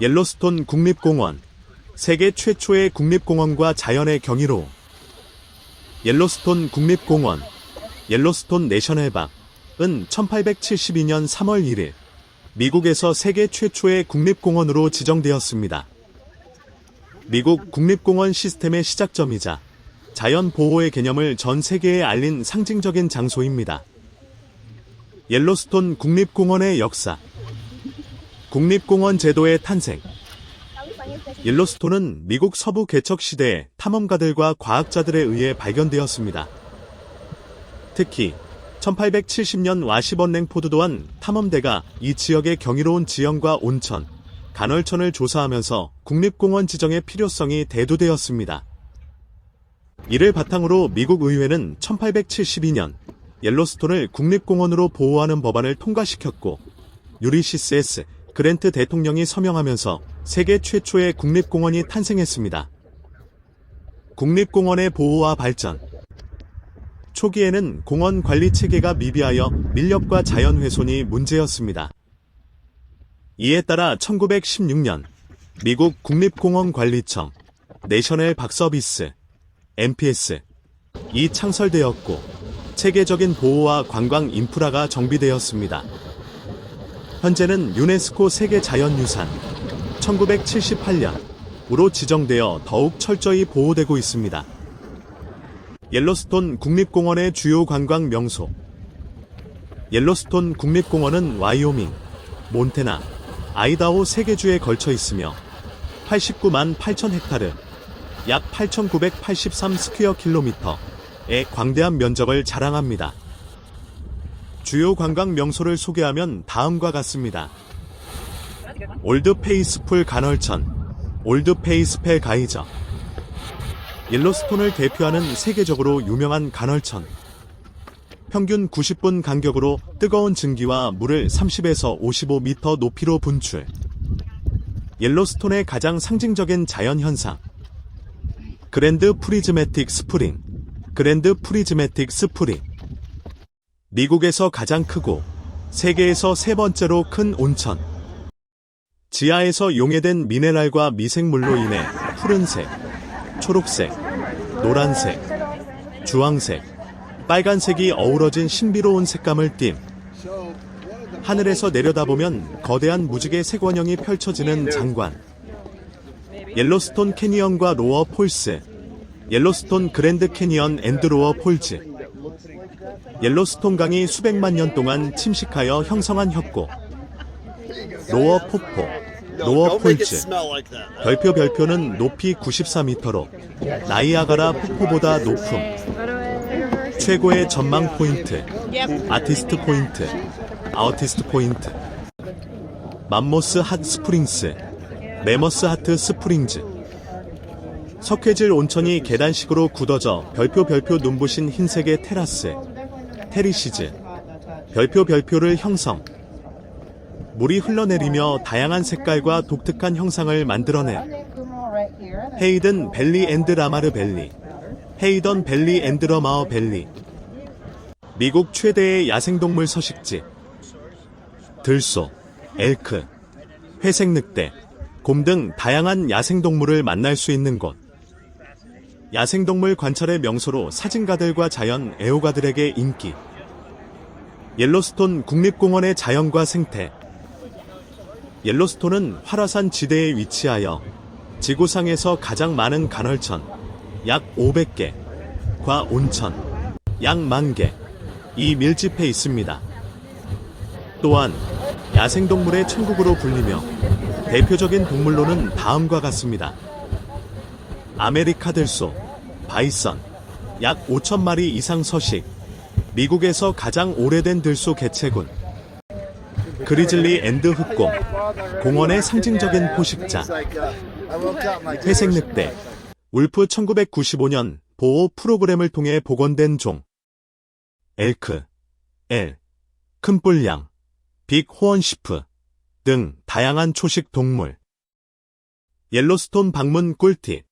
옐로스톤 국립공원, 세계 최초의 국립공원과 자연의 경이로움. 옐로스톤 국립공원, 옐로스톤 내셔널박은 1872년 3월 1일 미국에서 세계 최초의 국립공원으로 지정되었습니다. 미국 국립공원 시스템의 시작점이자 자연 보호의 개념을 전 세계에 알린 상징적인 장소입니다. 옐로스톤 국립공원의 역사. 국립공원 제도의 탄생. 옐로스톤은 미국 서부 개척 시대에 탐험가들과 과학자들에 의해 발견되었습니다. 특히 1870년 와시번 랭포드 또한 탐험대가 이 지역의 경이로운 지형과 온천, 간헐천을 조사하면서 국립공원 지정의 필요성이 대두되었습니다. 이를 바탕으로 미국 의회는 1872년 옐로스톤을 국립공원으로 보호하는 법안을 통과시켰고, 유리시스 S. 그랜트 대통령이 서명하면서 세계 최초의 국립공원이 탄생했습니다. 국립공원의 보호와 발전. 초기에는 공원 관리 체계가 미비하여 밀렵과 자연 훼손이 문제였습니다. 이에 따라 1916년 미국 국립공원관리청 내셔널 박 서비스 NPS이 창설되었고, 체계적인 보호와 관광 인프라가 정비되었습니다. 현재는 유네스코 세계자연유산 1978년으로 지정되어 더욱 철저히 보호되고 있습니다. 옐로스톤 국립공원의 주요 관광 명소. 옐로스톤 국립공원은 와이오밍, 몬태나, 아이다호 3개 주에 걸쳐 있으며 89만 8천 헥타르, 약 8,983 스퀘어 킬로미터의 광대한 면적을 자랑합니다. 주요 관광 명소를 소개하면 다음과 같습니다. 올드 페이스풀 간헐천, 올드 페이스펠 가이저. 옐로스톤을 대표하는 세계적으로 유명한 간헐천. 평균 90분 간격으로 뜨거운 증기와 물을 30에서 55m 높이로 분출. 옐로스톤의 가장 상징적인 자연현상. 그랜드 프리즈매틱 스프링. 그랜드 프리즈매틱 스프링. 미국에서 가장 크고 세계에서 3번째로 큰 온천. 지하에서 용해된 미네랄과 미생물로 인해 푸른색, 초록색, 노란색, 주황색, 빨간색이 어우러진 신비로운 색감을 띤. 하늘에서 내려다보면 거대한 무지개 색원형이 펼쳐지는 장관. 옐로스톤 캐니언과 로어 폴스. 옐로스톤 그랜드 캐니언 앤드 로어 폴즈. 옐로스톤 강이 수백만 년 동안 침식하여 형성한 협곡. 로어 폭포, 로어 폴즈. 별표는 높이 94m로 나이아가라 폭포보다 높음. 최고의 전망 포인트, 아티스트 포인트, 아우티스트 포인트. 맘모스 핫 스프링스, 메머스 하트 스프링즈. 석회질 온천이 계단식으로 굳어져 별표 눈부신 흰색의 테라스, 테리시즈. 별표를 형성. 물이 흘러내리며 다양한 색깔과 독특한 형상을 만들어낸 헤이든 밸리 앤드 라마르 밸리, 헤이던 밸리 앤드 러마어 밸리. 미국 최대의 야생동물 서식지. 들소, 엘크, 회색 늑대, 곰 등 다양한 야생동물을 만날 수 있는 곳. 야생동물 관찰의 명소로 사진가들과 자연 애호가들에게 인기. 옐로스톤 국립공원의 자연과 생태. 옐로스톤은 활화산 지대에 위치하여 지구상에서 가장 많은 간헐천, 약 500개과 온천, 약 10,000개이 밀집해 있습니다. 또한 야생동물의 천국으로 불리며 대표적인 동물로는 다음과 같습니다. 아메리카 들소, 바이선, 약 5,000마리 이상 서식. 미국에서 가장 오래된 들소 개체군. 그리즐리 앤드 흑곰, 공원의 상징적인 포식자. 회색 늑대, 울프 1995년 보호 프로그램을 통해 복원된 종. 엘크, 큰 뿔양, 빅 호언시프 등 다양한 초식 동물. 옐로스톤 방문 꿀팁.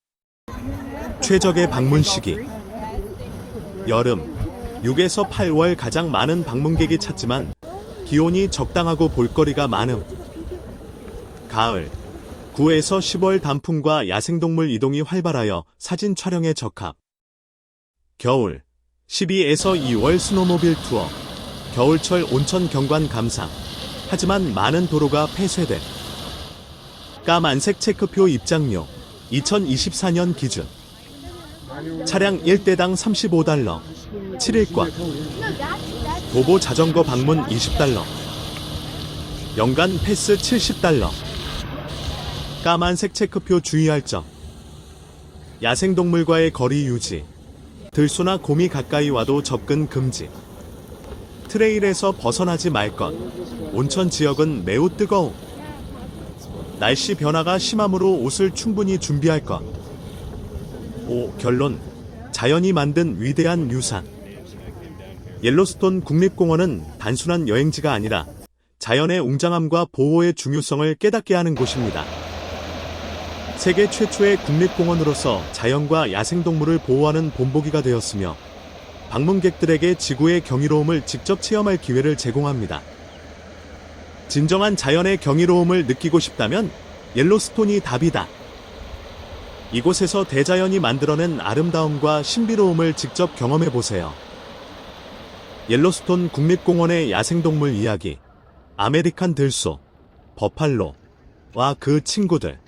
최적의 방문 시기. 여름 6에서 8월 가장 많은 방문객이 찾지만 기온이 적당하고 볼거리가 많음. 가을 9에서 10월 단풍과 야생동물 이동이 활발하여 사진 촬영에 적합. 겨울 12에서 2월 스노모빌 투어, 겨울철 온천 경관 감상. 하지만 많은 도로가 폐쇄됨. 까만색 체크표 입장료 2024년 기준. 차량 1대당 $35, 7일권. 도보 자전거 방문 $20. 연간 패스 $70. 까만색 체크표 주의할 점. 야생동물과의 거리 유지. 들소나 곰이 가까이 와도 접근 금지. 트레일에서 벗어나지 말 것. 온천 지역은 매우 뜨거움. 날씨 변화가 심하므로 옷을 충분히 준비할 것. 5. 결론. 자연이 만든 위대한 유산. 옐로스톤 국립공원은 단순한 여행지가 아니라 자연의 웅장함과 보호의 중요성을 깨닫게 하는 곳입니다. 세계 최초의 국립공원으로서 자연과 야생동물을 보호하는 본보기가 되었으며 방문객들에게 지구의 경이로움을 직접 체험할 기회를 제공합니다. 진정한 자연의 경이로움을 느끼고 싶다면 옐로스톤이 답이다. 이곳에서 대자연이 만들어낸 아름다움과 신비로움을 직접 경험해보세요. 옐로스톤 국립공원의 야생동물 이야기. 아메리칸 들소, 버팔로와 그 친구들.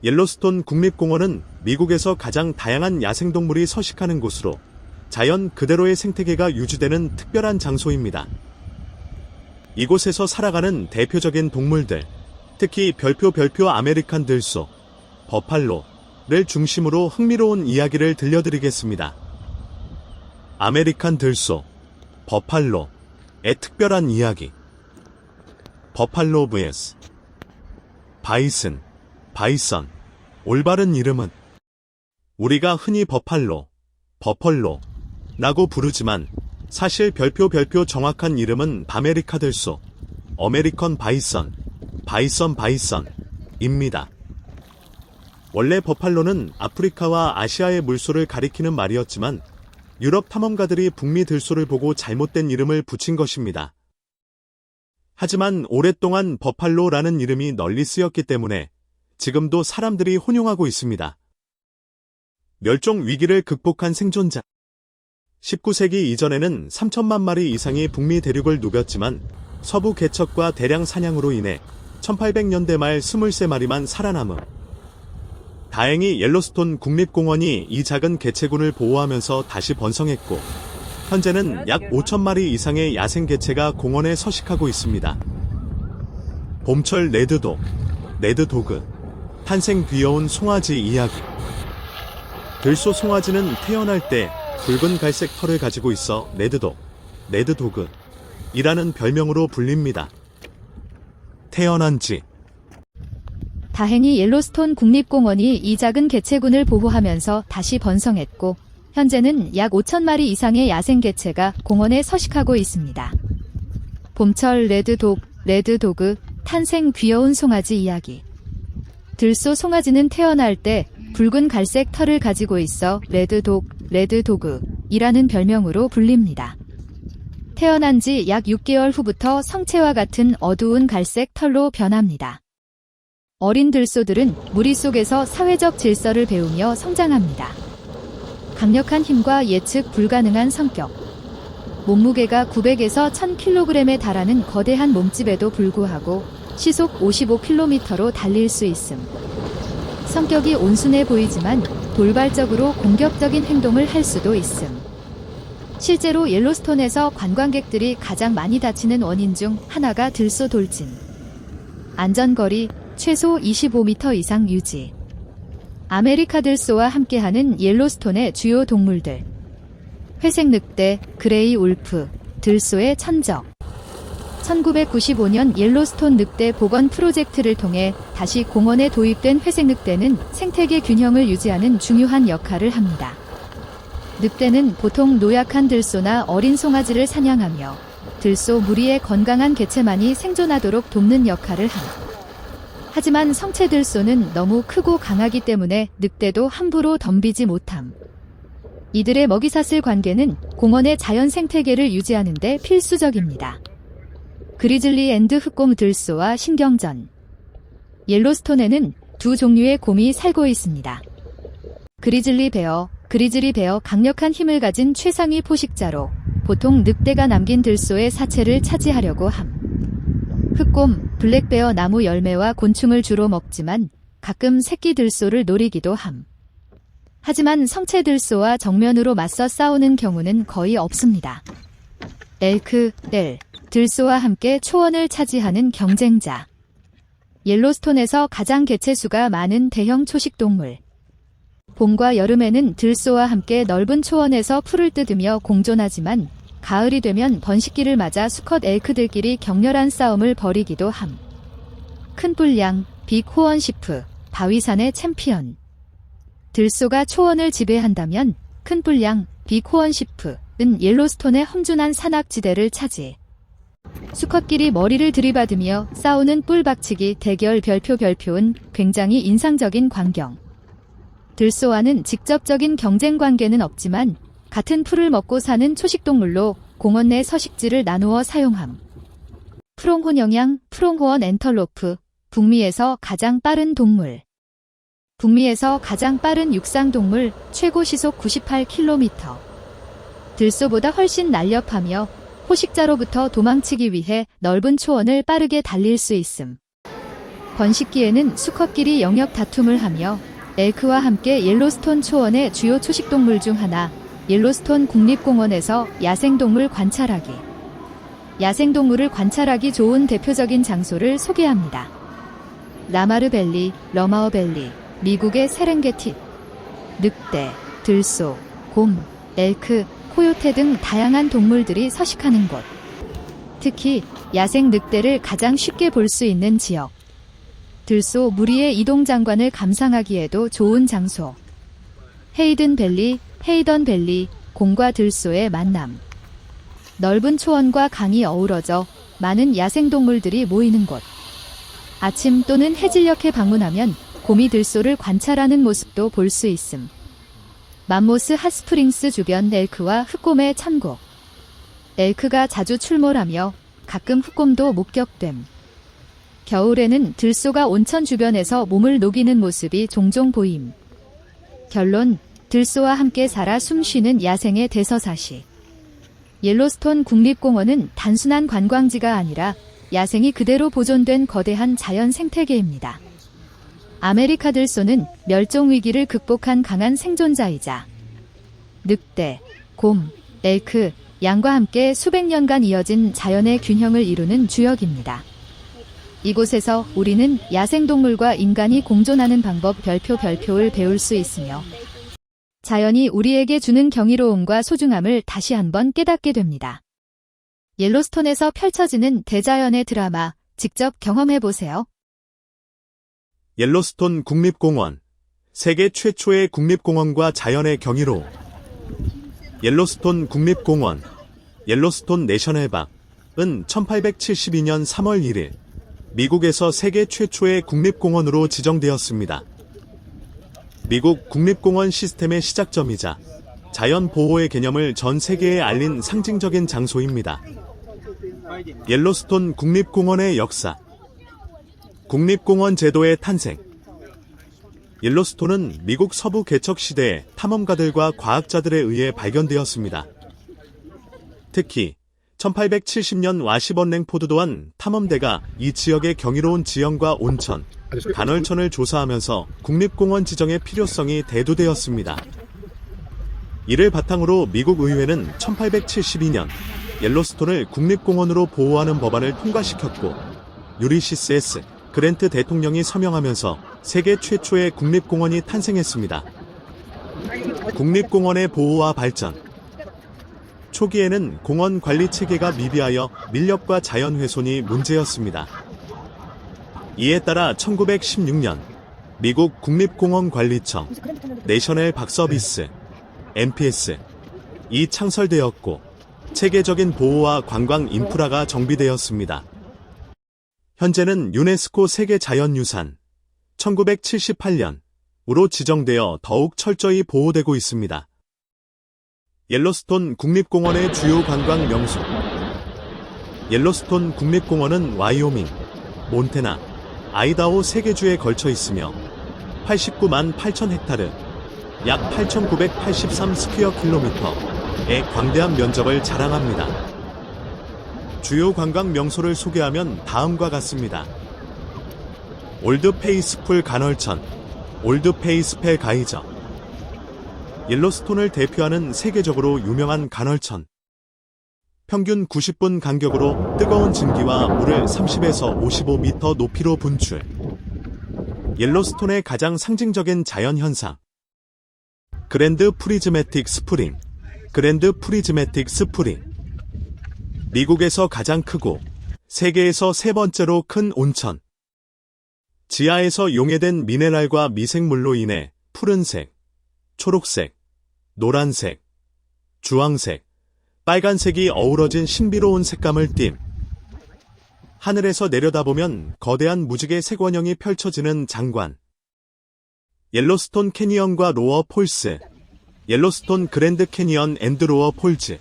옐로스톤 국립공원은 미국에서 가장 다양한 야생동물이 서식하는 곳으로 자연 그대로의 생태계가 유지되는 특별한 장소입니다. 이곳에서 살아가는 대표적인 동물들, 특히 별표 아메리칸 들소, 버팔로를 중심으로 흥미로운 이야기를 들려드리겠습니다. 아메리칸 들소, 버팔로의 특별한 이야기. 버팔로 vs 바이선. 올바른 이름은 우리가 흔히 버펄로라고 부르지만 사실 별표 정확한 이름은 바메리카 들소, 어메리컨 바이선입니다. 원래 버팔로는 아프리카와 아시아의 물소를 가리키는 말이었지만 유럽 탐험가들이 북미 들소를 보고 잘못된 이름을 붙인 것입니다. 하지만 오랫동안 버팔로라는 이름이 널리 쓰였기 때문에 지금도 사람들이 혼용하고 있습니다. 멸종 위기를 극복한 생존자. 19세기 이전에는 3천만 마리 이상이 북미 대륙을 누볐지만 서부 개척과 대량 사냥으로 인해 1800년대 말 23마리만 살아남음. 다행히 옐로스톤 국립공원이 이 작은 개체군을 보호하면서 다시 번성했고 현재는 약 5,000마리 이상의 야생 개체가 공원에 서식하고 있습니다. 봄철 레드도그, 탄생 귀여운 송아지 이야기. 들소 송아지는 태어날 때 붉은 갈색 털을 가지고 있어 레드도그이라는 별명으로 불립니다. 태어난 지. 다행히 옐로스톤 국립공원이 이 작은 개체군을 보호하면서 다시 번성했고 현재는 약 5,000마리 이상의 야생 개체가 공원에 서식하고 있습니다. 봄철 레드도그, 탄생 귀여운 송아지 이야기. 들소 송아지는 태어날 때 붉은 갈색 털을 가지고 있어 레드도그이라는 별명으로 불립니다. 태어난 지 약 6개월 후부터 성체와 같은 어두운 갈색 털로 변합니다. 어린 들소들은 무리 속에서 사회적 질서를 배우며 성장합니다. 강력한 힘과 예측 불가능한 성격. 몸무게가 900에서 1000kg에 달하는 거대한 몸집에도 불구하고 시속 55km로 달릴 수 있음. 성격이 온순해 보이지만 돌발적으로 공격적인 행동을 할 수도 있음. 실제로 옐로스톤에서 관광객들이 가장 많이 다치는 원인 중 하나가 들소 돌진. 안전거리 최소 25m 이상 유지. 아메리카 들소와 함께하는 옐로스톤의 주요 동물들. 회색 늑대, 그레이 울프, 들소의 천적. 1995년 옐로스톤 늑대 복원 프로젝트를 통해 다시 공원에 도입된 회색 늑대는 생태계 균형을 유지하는 중요한 역할을 합니다. 늑대는 보통 노약한 들소나 어린 송아지를 사냥하며 들소 무리의 건강한 개체만이 생존하도록 돕는 역할을 합니다. 하지만 성체 들소는 너무 크고 강하기 때문에 늑대도 함부로 덤비지 못함. 이들의 먹이사슬 관계는 공원의 자연 생태계를 유지하는 데 필수적입니다. 그리즐리 앤드 흑곰 들소와 신경전. 옐로스톤에는 두 종류의 곰이 살고 있습니다. 그리즐리 베어 강력한 힘을 가진 최상위 포식자로 보통 늑대가 남긴 들소의 사체를 차지하려고 함. 흑곰, 블랙베어 나무 열매와 곤충을 주로 먹지만 가끔 새끼 들소를 노리기도 함. 하지만 성체 들소와 정면으로 맞서 싸우는 경우는 거의 없습니다. 엘크, 들소와 함께 초원을 차지하는 경쟁자. 옐로스톤에서 가장 개체수가 많은 대형 초식동물. 봄과 여름에는 들소와 함께 넓은 초원에서 풀을 뜯으며 공존하지만 가을이 되면 번식기를 맞아 수컷 엘크들끼리 격렬한 싸움을 벌이기도 함. 큰 뿔양, 빅 호언시프, 바위산의 챔피언. 들소가 초원을 지배한다면 큰 뿔양, 빅 호언시프는 옐로스톤의 험준한 산악지대를 차지. 수컷끼리 머리를 들이받으며 싸우는 뿔박치기 대결 별표은 굉장히 인상적인 광경. 들소와는 직접적인 경쟁 관계는 없지만 같은 풀을 먹고 사는 초식동물로 공원 내 서식지를 나누어 사용함. 프롱혼 영양, 프롱호언 엔털로프, 북미에서 가장 빠른 동물. 북미에서 가장 빠른 육상동물, 최고 시속 98km. 들소보다 훨씬 날렵하며 포식자로부터 도망치기 위해 넓은 초원을 빠르게 달릴 수 있음. 번식기에는 수컷끼리 영역 다툼을 하며 엘크와 함께 옐로스톤 초원의 주요 초식동물 중 하나, 옐로스톤 국립공원에서 야생동물 관찰하기. 야생동물을 관찰하기 좋은 대표적인 장소를 소개합니다. 라마르밸리, 러마어밸리, 미국의 세렝게티. 늑대, 들소, 곰, 엘크, 코요테 등 다양한 동물들이 서식하는 곳. 특히 야생 늑대를 가장 쉽게 볼 수 있는 지역. 들소 무리의 이동 장관을 감상하기에도 좋은 장소. 헤이던 밸리, 곰과 들소의 만남. 넓은 초원과 강이 어우러져 많은 야생동물들이 모이는 곳. 아침 또는 해질녘에 방문하면 곰이 들소를 관찰하는 모습도 볼 수 있음. 맘모스 핫스프링스 주변 엘크와 흑곰의 천국. 엘크가 자주 출몰하며 가끔 흑곰도 목격됨. 겨울에는 들소가 온천 주변에서 몸을 녹이는 모습이 종종 보임. 결론, 들소와 함께 살아 숨쉬는 야생의 대서사시. 옐로스톤 국립공원은 단순한 관광지가 아니라 야생이 그대로 보존된 거대한 자연 생태계입니다. 아메리카 들소는 멸종 위기를 극복한 강한 생존자이자 늑대, 곰, 엘크, 양과 함께 수백 년간 이어진 자연의 균형을 이루는 주역입니다. 이곳에서 우리는 야생동물과 인간이 공존하는 방법 별표를 배울 수 있으며 자연이 우리에게 주는 경이로움과 소중함을 다시 한번 깨닫게 됩니다. 옐로스톤에서 펼쳐지는 대자연의 드라마, 직접 경험해보세요. 옐로스톤 국립공원. 세계 최초의 국립공원과 자연의 경이로움. 옐로스톤 국립공원, 옐로스톤 내셔널박은 1872년 3월 1일 미국에서 세계 최초의 국립공원으로 지정되었습니다. 미국 국립공원 시스템의 시작점이자 자연 보호의 개념을 전 세계에 알린 상징적인 장소입니다. 옐로스톤 국립공원의 역사. 국립공원 제도의 탄생. 옐로스톤은 미국 서부 개척 시대에 탐험가들과 과학자들에 의해 발견되었습니다. 특히 1870년 와시번 랭포드 또한 탐험대가 이 지역의 경이로운 지형과 온천, 간헐천을 조사하면서 국립공원 지정의 필요성이 대두되었습니다. 이를 바탕으로 미국 의회는 1872년 옐로스톤을 국립공원으로 보호하는 법안을 통과시켰고 유리시스 S. 그랜트 대통령이 서명하면서 세계 최초의 국립공원이 탄생했습니다. 국립공원의 보호와 발전. 초기에는 공원 관리 체계가 미비하여 밀렵과 자연 훼손이 문제였습니다. 이에 따라 1916년 미국 국립공원관리청 내셔널 박 서비스 NPS이 창설되었고 체계적인 보호와 관광 인프라가 정비되었습니다. 현재는 유네스코 세계자연유산 1978년으로 지정되어 더욱 철저히 보호되고 있습니다. 옐로스톤 국립공원의 주요 관광 명소. 옐로스톤 국립공원은 와이오밍, 몬태나, 아이다호 3개 주에 걸쳐 있으며 89만 8천 헥타르, 약 8,983 스퀘어 킬로미터의 광대한 면적을 자랑합니다. 주요 관광 명소를 소개하면 다음과 같습니다. 올드 페이스풀 간헐천, 올드 페이스펠 가이저. 옐로스톤을 대표하는 세계적으로 유명한 간헐천. 평균 90분 간격으로 뜨거운 증기와 물을 30에서 55m 높이로 분출. 옐로스톤의 가장 상징적인 자연현상. 그랜드 프리즈매틱 스프링. 그랜드 프리즈매틱 스프링. 미국에서 가장 크고 세계에서 세 번째로 큰 온천. 지하에서 용해된 미네랄과 미생물로 인해 푸른색, 초록색, 노란색, 주황색, 빨간색이 어우러진 신비로운 색감을 띤. 하늘에서 내려다보면 거대한 무지개 색원형이 펼쳐지는 장관. 옐로스톤 캐니언과 로어 폴스. 옐로스톤 그랜드 캐니언 앤드 로어 폴즈.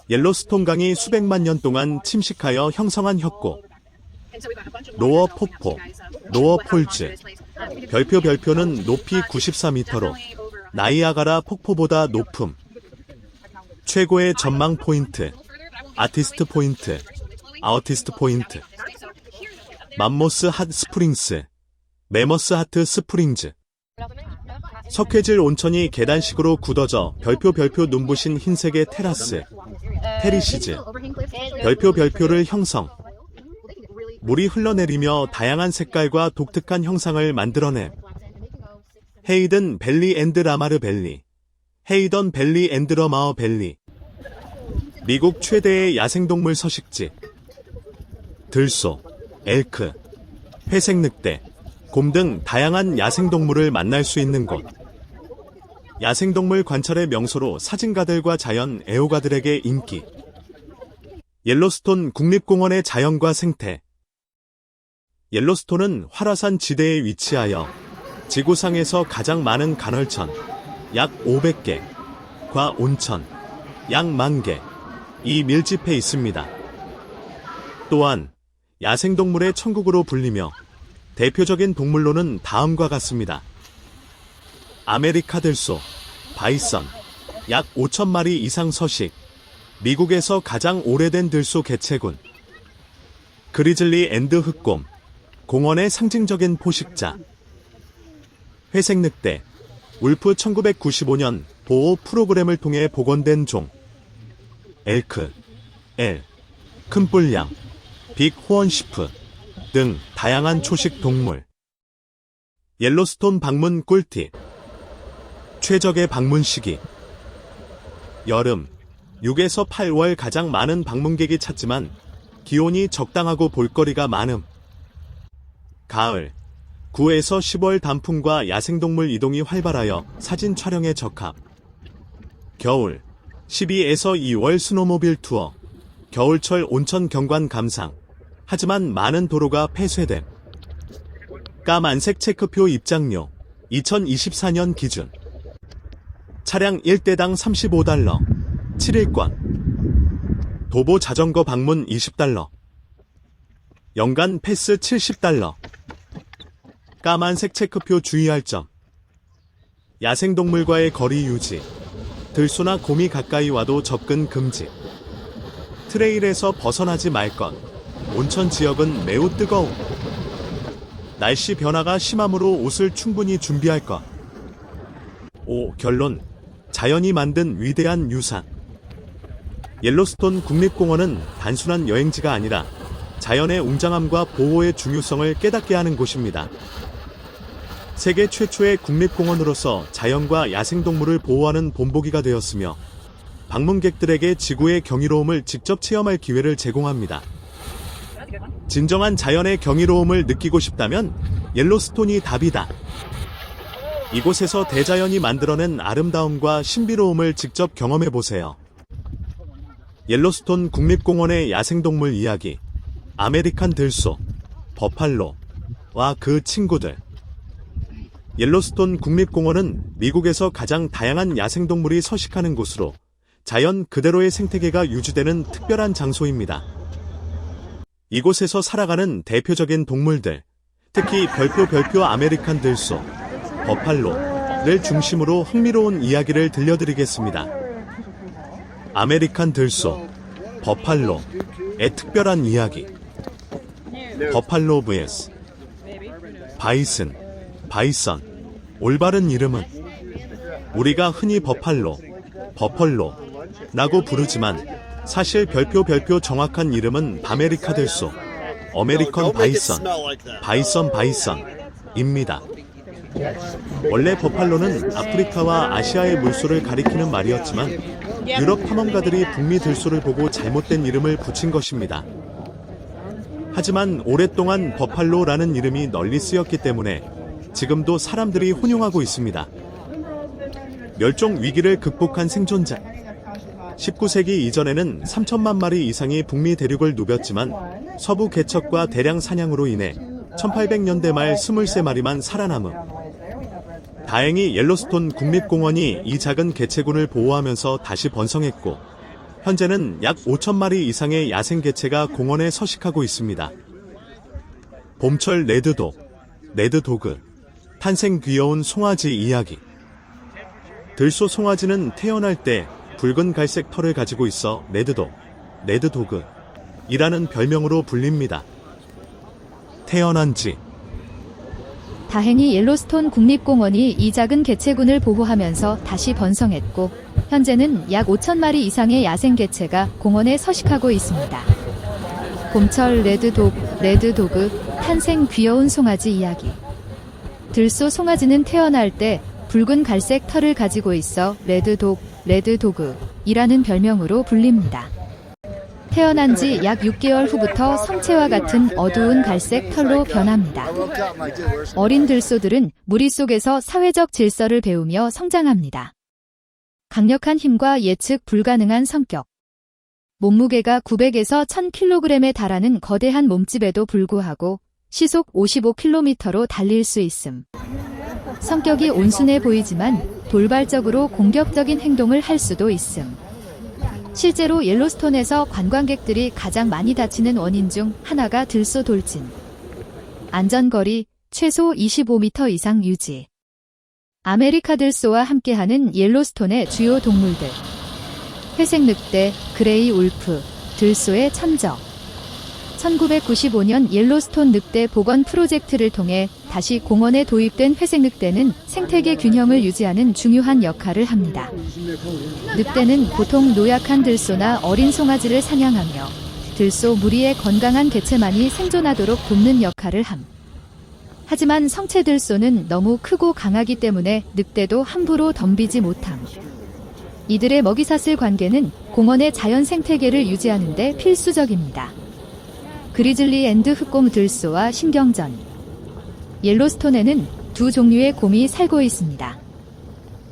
옐로스톤 강이 수백만 년 동안 침식하여 형성한 협곡. 로어 폭포, 로어 폴즈. 별표는 높이 94m로 나이아가라 폭포보다 높음. 최고의 전망 포인트, 아티스트 포인트, 아우티스트 포인트. 맘모스 핫 스프링스, 메머스 하트 스프링즈. 석회질 온천이 계단식으로 굳어져 별표 눈부신 흰색의 테라스, 테리시즈. 별표를 형성. 물이 흘러내리며 다양한 색깔과 독특한 형상을 만들어냄. 헤이든 밸리 앤드 라마르 밸리. 헤이던 밸리 앤드 러마어 밸리. 미국 최대의 야생동물 서식지. 들소, 엘크, 회색 늑대, 곰 등 다양한 야생동물을 만날 수 있는 곳. 야생동물 관찰의 명소로 사진가들과 자연 애호가들에게 인기. 옐로스톤 국립공원의 자연과 생태. 옐로스톤은 활화산 지대에 위치하여 지구상에서 가장 많은 간헐천, 약 500개과 온천, 약 10,000개, 이 밀집해 있습니다. 또한 야생동물의 천국으로 불리며 대표적인 동물로는 다음과 같습니다. 아메리카 들소, 바이선, 약 5,000마리 이상 서식. 미국에서 가장 오래된 들소 개체군. 그리즐리 앤드 흑곰, 공원의 상징적인 포식자. 회색 늑대, 울프 1995년 보호 프로그램을 통해 복원된 종. 엘크, 큰 뿔양, 빅 호언시프 등 다양한 초식 동물. 옐로스톤 방문 꿀팁. 최적의 방문 시기. 여름, 6에서 8월 가장 많은 방문객이 찾지만 기온이 적당하고 볼거리가 많음. 가을, 9에서 10월 단풍과 야생동물 이동이 활발하여 사진 촬영에 적합. 겨울, 12에서 2월 스노모빌 투어, 겨울철 온천 경관 감상. 하지만 많은 도로가 폐쇄됨. 까만색 체크표 입장료, 2024년 기준. 차량 1대당 $35, 7일권. 도보 자전거 방문 $20. 연간 패스 $70. 까만색 체크표 주의할 점. 야생동물과의 거리 유지. 들소나 곰이 가까이 와도 접근 금지. 트레일에서 벗어나지 말 것. 온천 지역은 매우 뜨거움. 날씨 변화가 심하므로 옷을 충분히 준비할 것. 5. 결론. 자연이 만든 위대한 유산. 옐로스톤 국립공원은 단순한 여행지가 아니라 자연의 웅장함과 보호의 중요성을 깨닫게 하는 곳입니다. 세계 최초의 국립공원으로서 자연과 야생동물을 보호하는 본보기가 되었으며 방문객들에게 지구의 경이로움을 직접 체험할 기회를 제공합니다. 진정한 자연의 경이로움을 느끼고 싶다면 옐로스톤이 답이다. 이곳에서 대자연이 만들어낸 아름다움과 신비로움을 직접 경험해보세요. 옐로스톤 국립공원의 야생동물 이야기. 아메리칸 들소, 버팔로와 그 친구들. 옐로스톤 국립공원은 미국에서 가장 다양한 야생동물이 서식하는 곳으로 자연 그대로의 생태계가 유지되는 특별한 장소입니다. 이곳에서 살아가는 대표적인 동물들, 특히 별표 아메리칸 들소, 버팔로를 중심으로 흥미로운 이야기를 들려드리겠습니다. 아메리칸 들소, 버팔로의 특별한 이야기. 버팔로 vs 바이슨, 올바른 이름은 우리가 흔히 버펄로라고 부르지만 사실 별표 정확한 이름은 바메리카 들소, 어메리컨 바이선입니다. 원래 버팔로는 아프리카와 아시아의 물소를 가리키는 말이었지만 유럽 탐험가들이 북미 들소를 보고 잘못된 이름을 붙인 것입니다. 하지만 오랫동안 버팔로라는 이름이 널리 쓰였기 때문에 지금도 사람들이 혼용하고 있습니다. 멸종 위기를 극복한 생존자. 19세기 이전에는 3천만 마리 이상이 북미 대륙을 누볐지만 서부 개척과 대량 사냥으로 인해 1800년대 말 23마리만 살아남음. 다행히 옐로스톤 국립공원이 이 작은 개체군을 보호하면서 다시 번성했고 현재는 약 5,000마리 이상의 야생 개체가 공원에 서식하고 있습니다. 봄철 레드도그, 탄생 귀여운 송아지 이야기. 들소 송아지는 태어날 때 붉은 갈색 털을 가지고 있어 레드도그이라는 별명으로 불립니다. 태어난 지 다행히 옐로스톤 국립공원이 이 작은 개체군을 보호하면서 다시 번성했고 현재는 약 5,000마리 이상의 야생 개체가 공원에 서식하고 있습니다. 봄철 레드도그, 탄생 귀여운 송아지 이야기. 들소 송아지는 태어날 때 붉은 갈색 털을 가지고 있어 레드도그이라는 별명으로 불립니다. 태어난 지 약 6개월 후부터 성체와 같은 어두운 갈색 털로 변합니다. 어린 들소들은 무리 속에서 사회적 질서를 배우며 성장합니다. 강력한 힘과 예측 불가능한 성격. 몸무게가 900에서 1000kg에 달하는 거대한 몸집에도 불구하고 시속 55km로 달릴 수 있음. 성격이 온순해 보이지만 돌발적으로 공격적인 행동을 할 수도 있음. 실제로 옐로스톤에서 관광객들이 가장 많이 다치는 원인 중 하나가 들소 돌진. 안전거리 최소 25m 이상 유지. 아메리카 들소와 함께하는 옐로스톤의 주요 동물들. 회색 늑대, 그레이 울프, 들소의 천적. 1995년 옐로스톤 늑대 복원 프로젝트를 통해 다시 공원에 도입된 회색 늑대는 생태계 균형을 유지하는 중요한 역할을 합니다. 늑대는 보통 노약한 들소나 어린 송아지를 사냥하며 들소 무리의 건강한 개체만이 생존하도록 돕는 역할을 함. 하지만 성체 들소는 너무 크고 강하기 때문에 늑대도 함부로 덤비지 못함. 이들의 먹이사슬 관계는 공원의 자연 생태계를 유지하는 데 필수적입니다. 그리즐리 앤드 흑곰 들소와 신경전. 옐로스톤에는 두 종류의 곰이 살고 있습니다.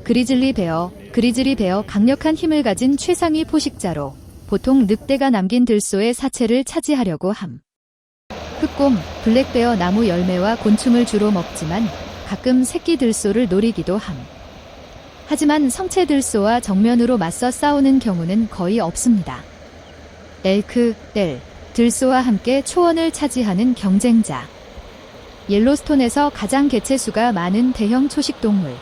그리즐리 베어 강력한 힘을 가진 최상위 포식자로 보통 늑대가 남긴 들소의 사체를 차지하려고 함. 흑곰, 블랙베어 나무 열매와 곤충을 주로 먹지만 가끔 새끼 들소를 노리기도 함. 하지만 성체 들소와 정면으로 맞서 싸우는 경우는 거의 없습니다. 엘크, 들소와 함께 초원을 차지하는 경쟁자. 옐로스톤에서 가장 개체수가 많은 대형 초식동물.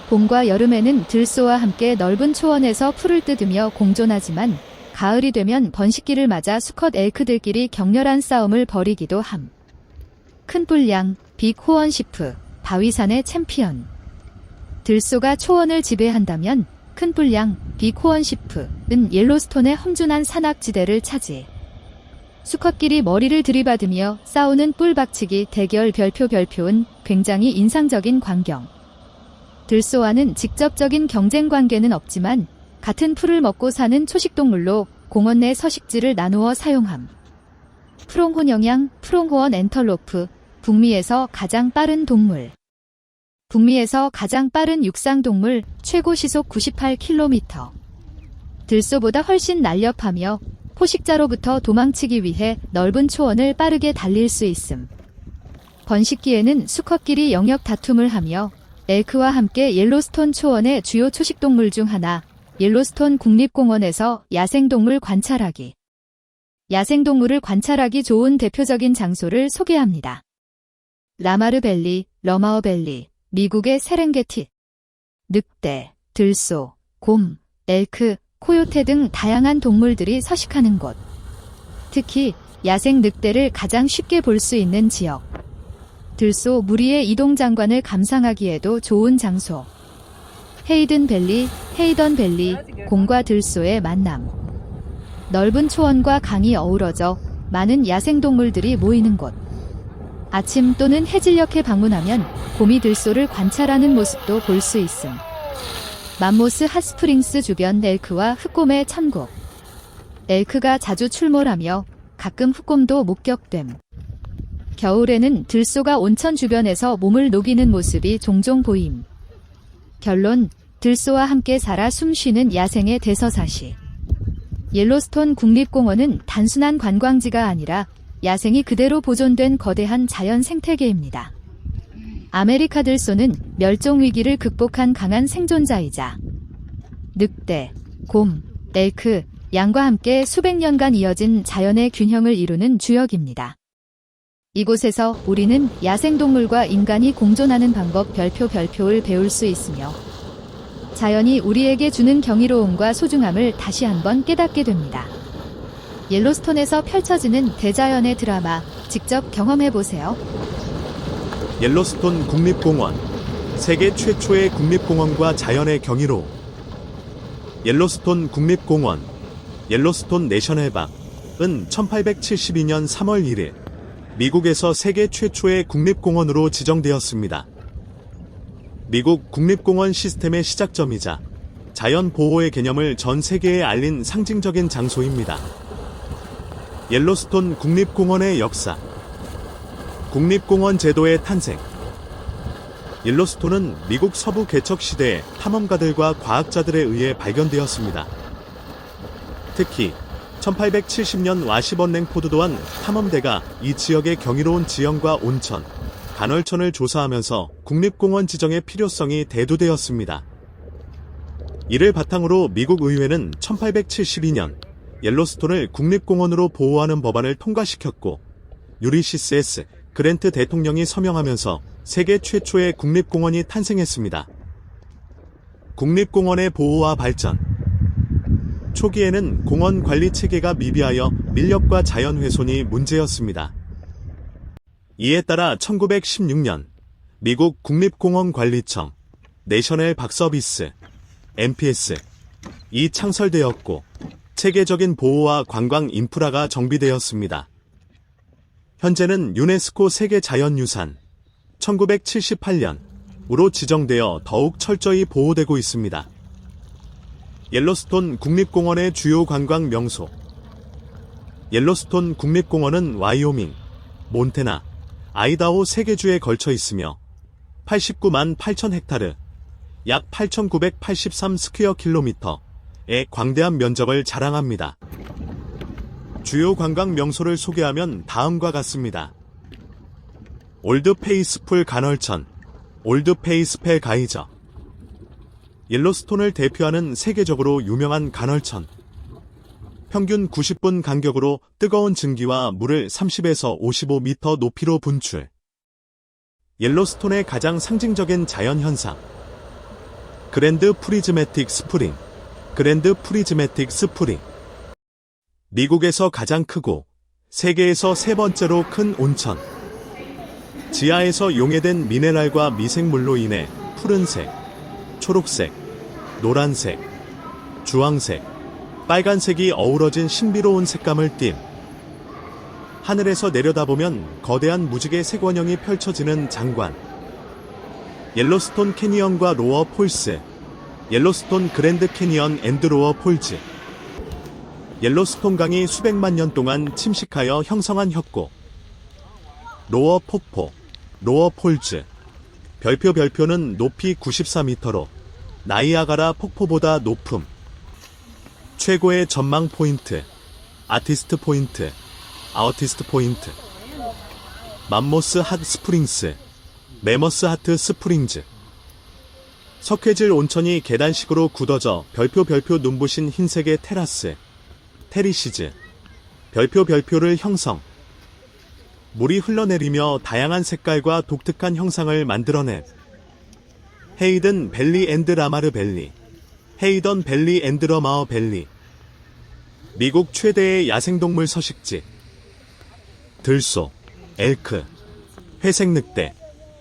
봄과 여름에는 들소와 함께 넓은 초원에서 풀을 뜯으며 공존하지만 가을이 되면 번식기를 맞아 수컷 엘크들끼리 격렬한 싸움을 벌이기도 함. 큰 뿔양, 빅 호언시프, 바위산의 챔피언. 들소가 초원을 지배한다면 큰 뿔양, 빅 호언시프는 옐로스톤의 험준한 산악지대를 차지. 수컷끼리 머리를 들이받으며 싸우는 뿔박치기 대결 별표은 굉장히 인상적인 광경. 들소와는 직접적인 경쟁 관계는 없지만 같은 풀을 먹고 사는 초식동물로 공원 내 서식지를 나누어 사용함. 프롱혼 영양, 프롱호언 엔털로프, 북미에서 가장 빠른 동물. 북미에서 가장 빠른 육상동물, 최고 시속 98km. 들소보다 훨씬 날렵하며 포식자로부터 도망치기 위해 넓은 초원을 빠르게 달릴 수 있음. 번식기에는 수컷끼리 영역 다툼을 하며 엘크와 함께 옐로스톤 초원의 주요 초식동물 중 하나, 옐로스톤 국립공원에서 야생동물 관찰하기. 야생동물을 관찰하기 좋은 대표적인 장소를 소개합니다. 라마르밸리, 러마어밸리, 미국의 세렝게티. 늑대, 들소, 곰, 엘크, 코요테 등 다양한 동물들이 서식하는 곳. 특히 야생 늑대를 가장 쉽게 볼 수 있는 지역. 들소 무리의 이동 장관을 감상하기에도 좋은 장소. 헤이든밸리, 헤이던밸리, 곰과 들소의 만남. 넓은 초원과 강이 어우러져 많은 야생동물들이 모이는 곳. 아침 또는 해질녘에 방문하면 곰이 들소를 관찰하는 모습도 볼 수 있음. 맘모스 핫스프링스 주변 엘크와 흑곰의 천국. 엘크가 자주 출몰하며 가끔 흑곰도 목격됨. 겨울에는 들소가 온천 주변에서 몸을 녹이는 모습이 종종 보임. 결론, 들소와 함께 살아 숨쉬는 야생의 대서사시. 옐로스톤 국립공원은 단순한 관광지가 아니라 야생이 그대로 보존된 거대한 자연 생태계입니다. 아메리카 들소는 멸종 위기를 극복한 강한 생존자이자 늑대, 곰, 엘크, 양과 함께 수백 년간 이어진 자연의 균형을 이루는 주역입니다. 이곳에서 우리는 야생동물과 인간이 공존하는 방법 별표를 배울 수 있으며 자연이 우리에게 주는 경이로움과 소중함을 다시 한번 깨닫게 됩니다. 옐로스톤에서 펼쳐지는 대자연의 드라마, 직접 경험해보세요. 옐로스톤 국립공원, 세계 최초의 국립공원과 자연의 경이로움. 옐로스톤 국립공원, 옐로스톤 내셔널박은 1872년 3월 1일 미국에서 세계 최초의 국립공원으로 지정되었습니다. 미국 국립공원 시스템의 시작점이자 자연 보호의 개념을 전 세계에 알린 상징적인 장소입니다. 옐로스톤 국립공원의 역사. 국립공원 제도의 탄생. 옐로스톤은 미국 서부 개척 시대에 탐험가들과 과학자들에 의해 발견되었습니다. 특히 1870년 와시번랭 포드도한 탐험대가 이 지역의 경이로운 지형과 온천, 간헐천을 조사하면서 국립공원 지정의 필요성이 대두되었습니다. 이를 바탕으로 미국 의회는 1872년 옐로스톤을 국립공원으로 보호하는 법안을 통과시켰고 유리시스 S. 그랜트 대통령이 서명하면서 세계 최초의 국립공원이 탄생했습니다. 국립공원의 보호와 발전. 초기에는 공원 관리 체계가 미비하여 밀렵과 자연 훼손이 문제였습니다. 이에 따라 1916년 미국 국립공원관리청 내셔널 박 서비스 NPS이 창설되었고 체계적인 보호와 관광 인프라가 정비되었습니다. 현재는 유네스코 세계자연유산 1978년으로 지정되어 더욱 철저히 보호되고 있습니다. 옐로스톤 국립공원의 주요 관광 명소. 옐로스톤 국립공원은 와이오밍, 몬태나, 아이다호 3개 주에 걸쳐 있으며 89만 8천 헥타르, 약 8,983 스퀘어 킬로미터의 광대한 면적을 자랑합니다. 주요 관광 명소를 소개하면 다음과 같습니다. 올드 페이스풀 간헐천, 올드 페이스펠 가이저. 옐로스톤을 대표하는 세계적으로 유명한 간헐천. 평균 90분 간격으로 뜨거운 증기와 물을 30에서 55m 높이로 분출. 옐로스톤의 가장 상징적인 자연현상. 그랜드 프리즈매틱 스프링. 그랜드 프리즈매틱 스프링. 미국에서 가장 크고 세계에서 세 번째로 큰 온천. 지하에서 용해된 미네랄과 미생물로 인해 푸른색, 초록색, 노란색, 주황색, 빨간색이 어우러진 신비로운 색감을 띤 하늘에서 내려다보면 거대한 무지개 색원형이 펼쳐지는 장관. 옐로스톤 캐니언과 로어 폴스. 옐로스톤 그랜드 캐니언 앤드 로어 폴즈. 옐로스톤 강이 수백만 년 동안 침식하여 형성한 협곡. 로어 폭포, 로어 폴즈. 별표는 높이 94m로 나이아가라 폭포보다 높음. 최고의 전망 포인트, 아티스트 포인트, 아우티스트 포인트. 맘모스 핫 스프링스, 메머스 하트 스프링즈. 석회질 온천이 계단식으로 굳어져 별표 눈부신 흰색의 테라스, 테리시즈. 별표를 형성. 물이 흘러내리며 다양한 색깔과 독특한 형상을 만들어낸 헤이든 밸리 앤드 라마르 밸리, 헤이던 밸리 앤드 러마어 밸리. 미국 최대의 야생동물 서식지. 들소, 엘크, 회색 늑대,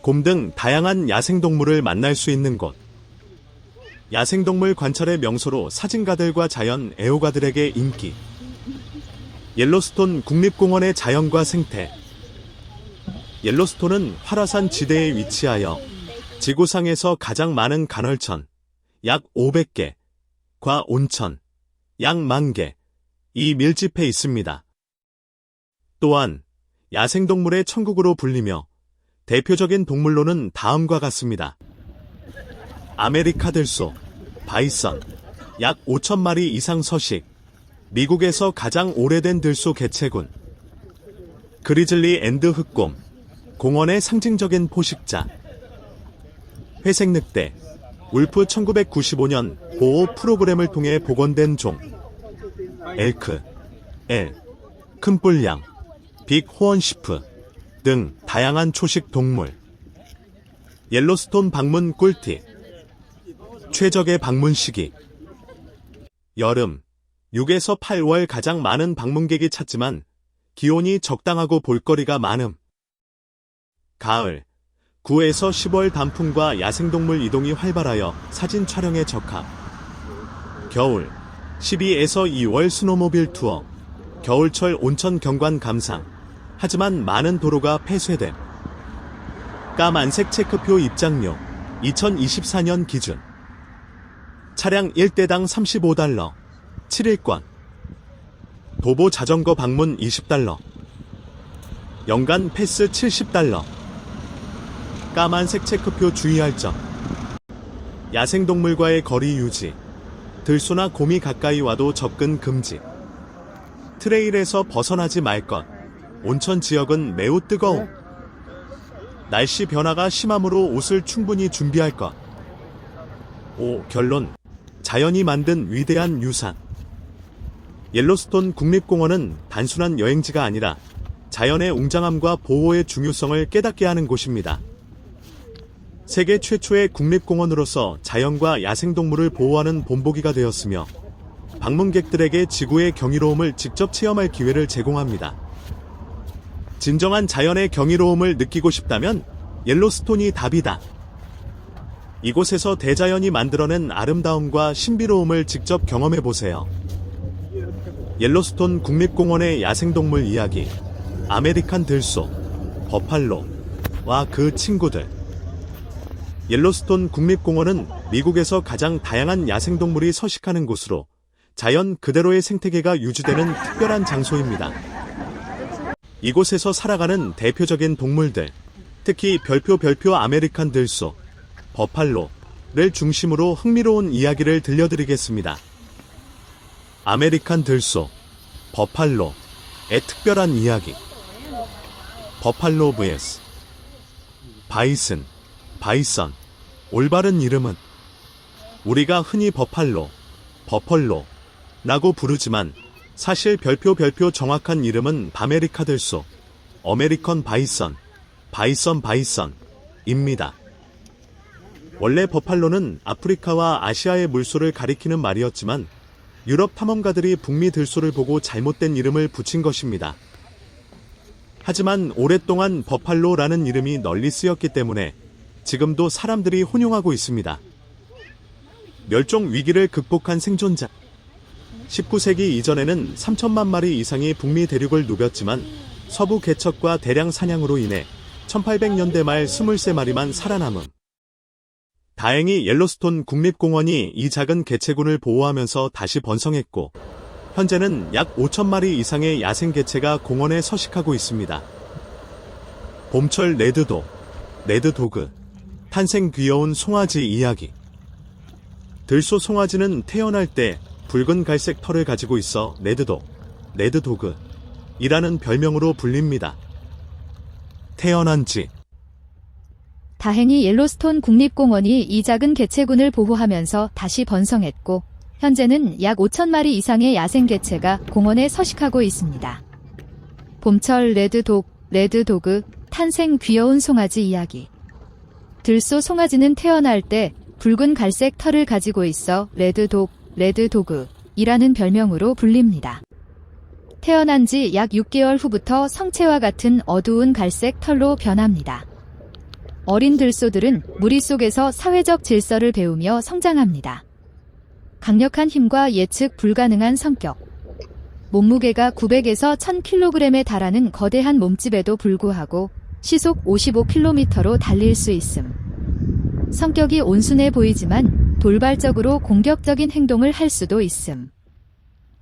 곰 등 다양한 야생동물을 만날 수 있는 곳. 야생동물 관찰의 명소로 사진가들과 자연 애호가들에게 인기. 옐로스톤 국립공원의 자연과 생태. 옐로스톤은 활화산 지대에 위치하여 지구상에서 가장 많은 간헐천, 약 500개,과 온천, 약 10,000개, 이 밀집해 있습니다. 또한 야생동물의 천국으로 불리며 대표적인 동물로는 다음과 같습니다. 아메리카 들소, 바이선, 약 5,000마리 이상 서식, 미국에서 가장 오래된 들소 개체군. 그리즐리 앤드 흑곰, 공원의 상징적인 포식자. 회색 늑대, 울프 1995년 보호 프로그램을 통해 복원된 종. 엘크, 큰 뿔양, 빅 호언시프 등 다양한 초식 동물. 옐로스톤 방문 꿀팁. 최적의 방문 시기. 여름, 6에서 8월 가장 많은 방문객이 찾지만 기온이 적당하고 볼거리가 많음. 가을, 9에서 10월 단풍과 야생동물 이동이 활발하여 사진 촬영에 적합. 겨울, 12에서 2월 스노모빌 투어, 겨울철 온천 경관 감상. 하지만 많은 도로가 폐쇄됨. 까만색 체크표 입장료, 2024년 기준. 차량 1대당 $35, 7일권. 도보 자전거 방문 $20. 연간 패스 $70. 까만색 체크표 주의할 점. 야생동물과의 거리 유지. 들소나 곰이 가까이 와도 접근 금지. 트레일에서 벗어나지 말 것. 온천 지역은 매우 뜨거움. 날씨 변화가 심하므로 옷을 충분히 준비할 것. 결론. 자연이 만든 위대한 유산. 옐로스톤 국립공원은 단순한 여행지가 아니라 자연의 웅장함과 보호의 중요성을 깨닫게 하는 곳입니다. 세계 최초의 국립공원으로서 자연과 야생동물을 보호하는 본보기가 되었으며 방문객들에게 지구의 경이로움을 직접 체험할 기회를 제공합니다. 진정한 자연의 경이로움을 느끼고 싶다면 옐로스톤이 답이다. 이곳에서 대자연이 만들어낸 아름다움과 신비로움을 직접 경험해보세요. 옐로스톤 국립공원의 야생동물 이야기. 아메리칸 들소, 버팔로와 그 친구들. 옐로스톤 국립공원은 미국에서 가장 다양한 야생동물이 서식하는 곳으로 자연 그대로의 생태계가 유지되는 특별한 장소입니다. 이곳에서 살아가는 대표적인 동물들, 특히 별표 아메리칸 들소, 버팔로를 중심으로 흥미로운 이야기를 들려드리겠습니다. 아메리칸 들소, 버팔로의 특별한 이야기. 버팔로 vs 바이선. 올바른 이름은 우리가 흔히 버펄로라고 부르지만 사실 별표 정확한 이름은 바메리카 들소, 어메리컨 바이선입니다. 원래 버팔로는 아프리카와 아시아의 물소를 가리키는 말이었지만 유럽 탐험가들이 북미 들소를 보고 잘못된 이름을 붙인 것입니다. 하지만 오랫동안 버팔로라는 이름이 널리 쓰였기 때문에 지금도 사람들이 혼용하고 있습니다. 멸종 위기를 극복한 생존자. 19세기 이전에는 3천만 마리 이상이 북미 대륙을 누볐지만 서부 개척과 대량 사냥으로 인해 1800년대 말 23마리만 살아남음. 다행히 옐로스톤 국립공원이 이 작은 개체군을 보호하면서 다시 번성했고 현재는 약 5,000마리 이상의 야생 개체가 공원에 서식하고 있습니다. 봄철 레드도그, 탄생 귀여운 송아지 이야기. 들소 송아지는 태어날 때 붉은 갈색 털을 가지고 있어 레드도그이라는 별명으로 불립니다. 태어난 지. 다행히 옐로스톤 국립공원이 이 작은 개체군을 보호하면서 다시 번성했고 현재는 약 5,000마리 이상의 야생 개체가 공원에 서식하고 있습니다. 봄철 레드도그, 탄생 귀여운 송아지 이야기. 들소 송아지는 태어날 때 붉은 갈색 털을 가지고 있어 레드도그이라는 별명으로 불립니다. 태어난 지 약 6개월 후부터 성체와 같은 어두운 갈색 털로 변합니다. 어린 들소들은 무리 속에서 사회적 질서를 배우며 성장합니다. 강력한 힘과 예측 불가능한 성격. 몸무게가 900에서 1000kg에 달하는 거대한 몸집에도 불구하고 시속 55km로 달릴 수 있음. 성격이 온순해 보이지만 돌발적으로 공격적인 행동을 할 수도 있음.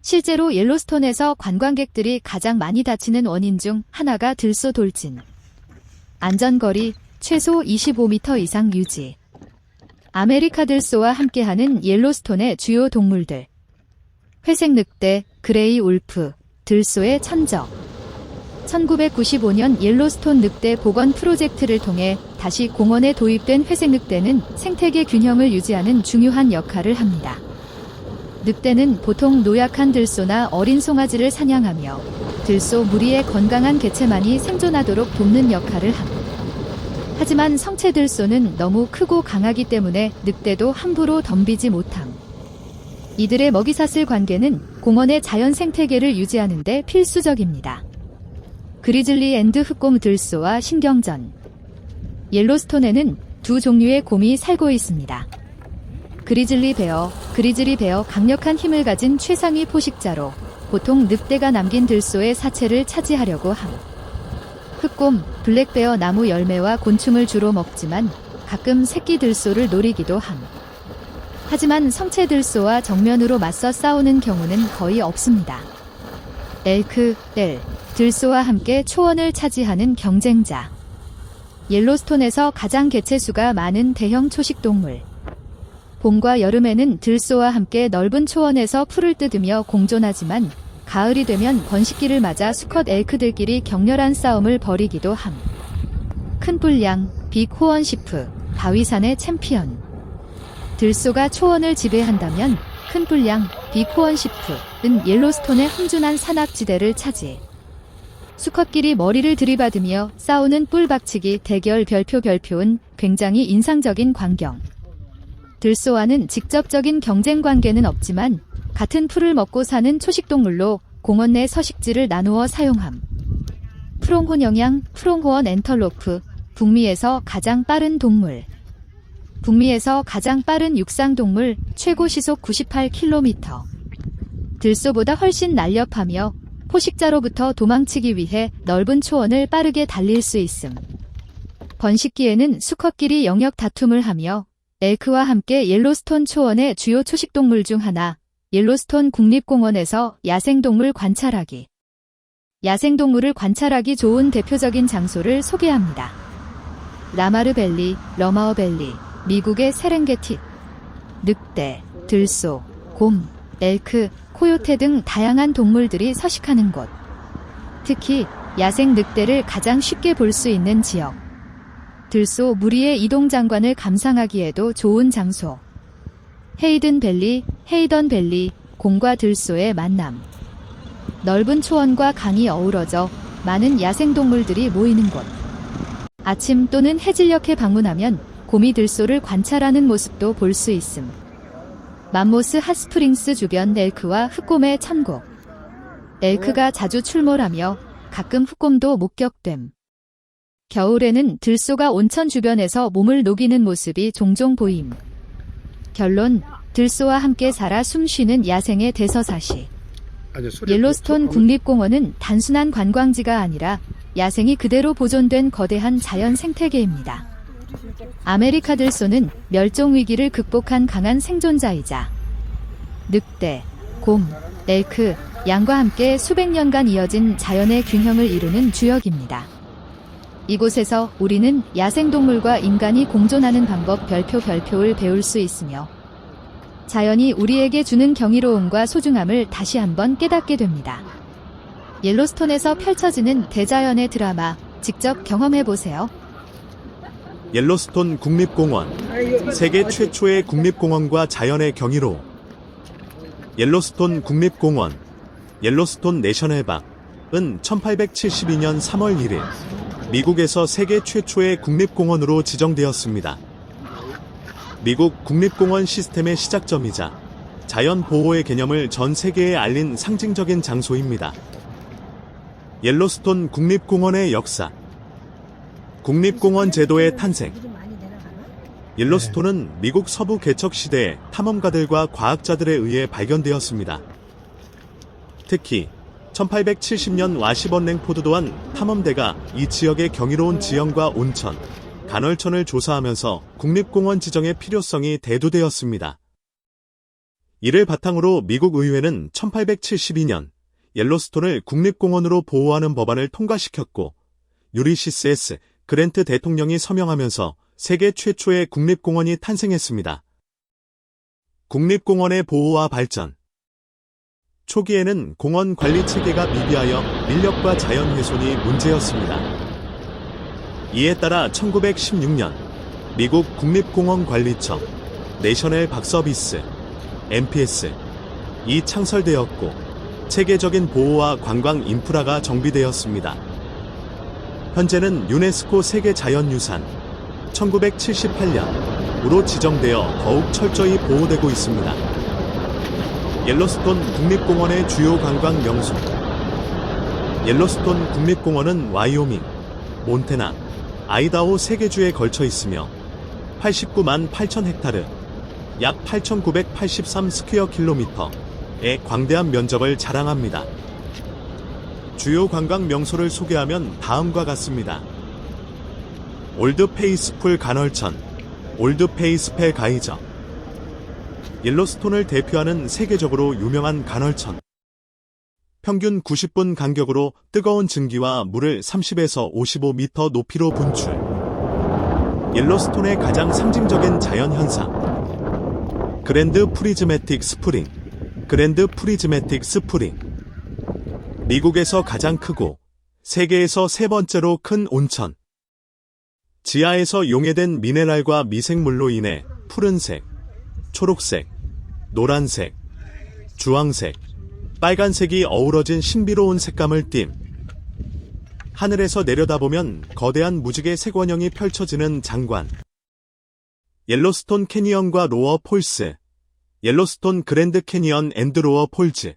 실제로 옐로스톤에서 관광객들이 가장 많이 다치는 원인 중 하나가 들소 돌진. 안전거리 최소 25m 이상 유지. 아메리카 들소와 함께하는 옐로스톤의 주요 동물들. 회색 늑대, 그레이 울프, 들소의 천적. 1995년 옐로스톤 늑대 복원 프로젝트를 통해 다시 공원에 도입된 회색 늑대는 생태계 균형을 유지하는 중요한 역할을 합니다. 늑대는 보통 노약한 들소나 어린 송아지를 사냥하며 들소 무리의 건강한 개체만이 생존하도록 돕는 역할을 합니다. 하지만 성체 들소는 너무 크고 강하기 때문에 늑대도 함부로 덤비지 못함. 이들의 먹이사슬 관계는 공원의 자연 생태계를 유지하는 데 필수적입니다. 그리즐리 앤드 흑곰 들소와 신경전. 옐로스톤에는 두 종류의 곰이 살고 있습니다. 그리즐리 베어 강력한 힘을 가진 최상위 포식자로 보통 늑대가 남긴 들소의 사체를 차지하려고 함. 흑곰, 블랙베어 나무 열매와 곤충을 주로 먹지만 가끔 새끼 들소를 노리기도 함. 하지만 성체 들소와 정면으로 맞서 싸우는 경우는 거의 없습니다. 들소와 함께 초원을 차지하는 경쟁자. 옐로스톤에서 가장 개체수가 많은 대형 초식동물. 봄과 여름에는 들소와 함께 넓은 초원에서 풀을 뜯으며 공존하지만 가을이 되면 번식기를 맞아 수컷 엘크들끼리 격렬한 싸움을 벌이기도 함. 큰 뿔양, 빅 호언시프, 바위산의 챔피언. 들소가 초원을 지배한다면 큰 뿔양, 빅 호언시프는 옐로스톤의 험준한 산악지대를 차지. 수컷끼리 머리를 들이받으며 싸우는 뿔박치기 대결 별표은 굉장히 인상적인 광경. 들소와는 직접적인 경쟁 관계는 없지만 같은 풀을 먹고 사는 초식동물로 공원 내 서식지를 나누어 사용함. 프롱호영양, 프롱호언 엔털로프, 북미에서 가장 빠른 동물. 북미에서 가장 빠른 육상동물, 최고 시속 98km. 들소보다 훨씬 날렵하며 포식자로부터 도망치기 위해 넓은 초원을 빠르게 달릴 수 있음. 번식기에는 수컷끼리 영역 다툼을 하며 엘크와 함께 옐로스톤 초원의 주요 초식동물 중 하나, 옐로스톤 국립공원에서 야생동물 관찰하기. 야생동물을 관찰하기 좋은 대표적인 장소를 소개합니다. 라마르밸리, 러마어밸리, 미국의 세렝게티. 늑대, 들소, 곰, 엘크, 코요테 등 다양한 동물들이 서식하는 곳. 특히 야생 늑대를 가장 쉽게 볼 수 있는 지역. 들소 무리의 이동 장관을 감상하기에도 좋은 장소. 헤이던 밸리, 곰과 들소의 만남. 넓은 초원과 강이 어우러져 많은 야생동물들이 모이는 곳. 아침 또는 해질녘에 방문하면 곰이 들소를 관찰하는 모습도 볼 수 있음. 맘모스 핫스프링스 주변 엘크와 흑곰의 천국. 엘크가 자주 출몰하며 가끔 흑곰도 목격됨. 겨울에는 들소가 온천 주변에서 몸을 녹이는 모습이 종종 보임. 결론, 들소와 함께 살아 숨쉬는 야생의 대서사시. 옐로스톤 국립공원은 단순한 관광지가 아니라 야생이 그대로 보존된 거대한 자연 생태계입니다. 아메리카 들소는 멸종 위기를 극복한 강한 생존자이자 늑대, 곰, 엘크, 양과 함께 수백 년간 이어진 자연의 균형을 이루는 주역입니다. 이곳에서 우리는 야생동물과 인간이 공존하는 방법 별표를 배울 수 있으며 자연이 우리에게 주는 경이로움과 소중함을 다시 한번 깨닫게 됩니다. 옐로스톤에서 펼쳐지는 대자연의 드라마 직접 경험해보세요. 옐로스톤 국립공원. 세계 최초의 국립공원과 자연의 경이로 옐로스톤 국립공원, 옐로스톤 내셔널박은 1872년 3월 1일 미국에서 세계 최초의 국립공원으로 지정되었습니다. 미국 국립공원 시스템의 시작점이자 자연 보호의 개념을 전 세계에 알린 상징적인 장소입니다. 옐로스톤 국립공원의 역사. 국립공원 제도의 탄생. 옐로스톤은 미국 서부 개척 시대에 탐험가들과 과학자들에 의해 발견되었습니다. 특히 1870년 와시번랭 포드 또한 탐험대가 이 지역의 경이로운 지형과 온천, 간헐천을 조사하면서 국립공원 지정의 필요성이 대두되었습니다. 이를 바탕으로 미국 의회는 1872년 옐로스톤을 국립공원으로 보호하는 법안을 통과시켰고 유리시스 S. 그랜트 대통령이 서명하면서 세계 최초의 국립공원이 탄생했습니다. 국립공원의 보호와 발전. 초기에는 공원 관리 체계가 미비하여 인력과 자연 훼손이 문제였습니다. 이에 따라 1916년 미국 국립공원관리청 내셔널 박 서비스 NPS이 창설되었고 체계적인 보호와 관광 인프라가 정비되었습니다. 현재는 유네스코 세계자연유산 1978년으로 지정되어 더욱 철저히 보호되고 있습니다. 옐로스톤 국립공원의 주요 관광 명소. 옐로스톤 국립공원은 와이오밍, 몬태나, 아이다호 3개 주에 걸쳐 있으며 89만 8천 헥타르, 약 8,983 스퀘어 킬로미터의 광대한 면적을 자랑합니다. 주요 관광 명소를 소개하면 다음과 같습니다. 올드 페이스풀 간헐천, 올드 페이스펠 가이저. 옐로스톤을 대표하는 세계적으로 유명한 간헐천. 평균 90분 간격으로 뜨거운 증기와 물을 30에서 55m 높이로 분출. 옐로스톤의 가장 상징적인 자연현상. 그랜드 프리즈매틱 스프링. 그랜드 프리즈매틱 스프링. 미국에서 가장 크고 세계에서 세 번째로 큰 온천. 지하에서 용해된 미네랄과 미생물로 인해 푸른색, 초록색, 노란색, 주황색, 빨간색이 어우러진 신비로운 색감을 띤 하늘에서 내려다보면 거대한 무지개 색원형이 펼쳐지는 장관. 옐로스톤 캐니언과 로어 폴스. 옐로스톤 그랜드 캐니언 앤드 로어 폴즈.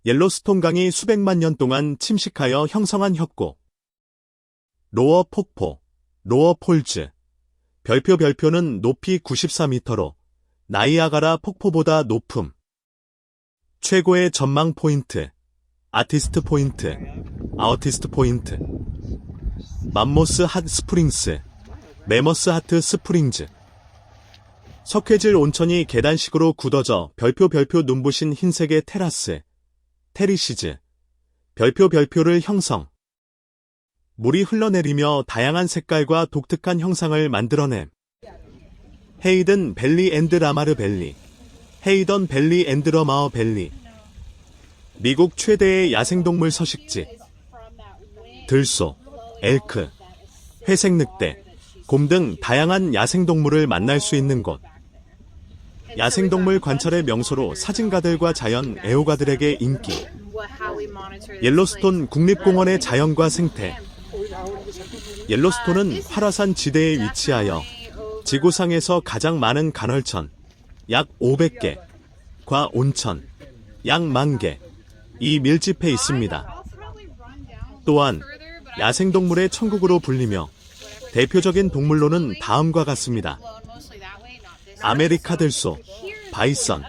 옐로스톤 강이 수백만 년 동안 침식하여 형성한 협곡. 로어 폭포, 로어 폴즈. 별표는 높이 94m로 나이아가라 폭포보다 높음. 최고의 전망 포인트. 아티스트 포인트, 아우티스트 포인트. 맘모스 핫 스프링스, 메머스 하트 스프링즈. 석회질 온천이 계단식으로 굳어져 별표 눈부신 흰색의 테라스, 테리시즈. 별표를 형성. 물이 흘러내리며 다양한 색깔과 독특한 형상을 만들어냄. 헤이든 밸리 앤드 라마르 밸리. 헤이던 밸리 앤드 러마어 밸리. 미국 최대의 야생동물 서식지. 들소, 엘크, 회색 늑대, 곰 등 다양한 야생동물을 만날 수 있는 곳. 야생동물 관찰의 명소로 사진가들과 자연 애호가들에게 인기. 옐로스톤 국립공원의 자연과 생태. 옐로스톤은 활화산 지대에 위치하여 지구상에서 가장 많은 간헐천, 약 500개,과 온천, 약 10,000개, 이 밀집해 있습니다. 또한 야생동물의 천국으로 불리며 대표적인 동물로는 다음과 같습니다. 아메리카 들소, 바이선,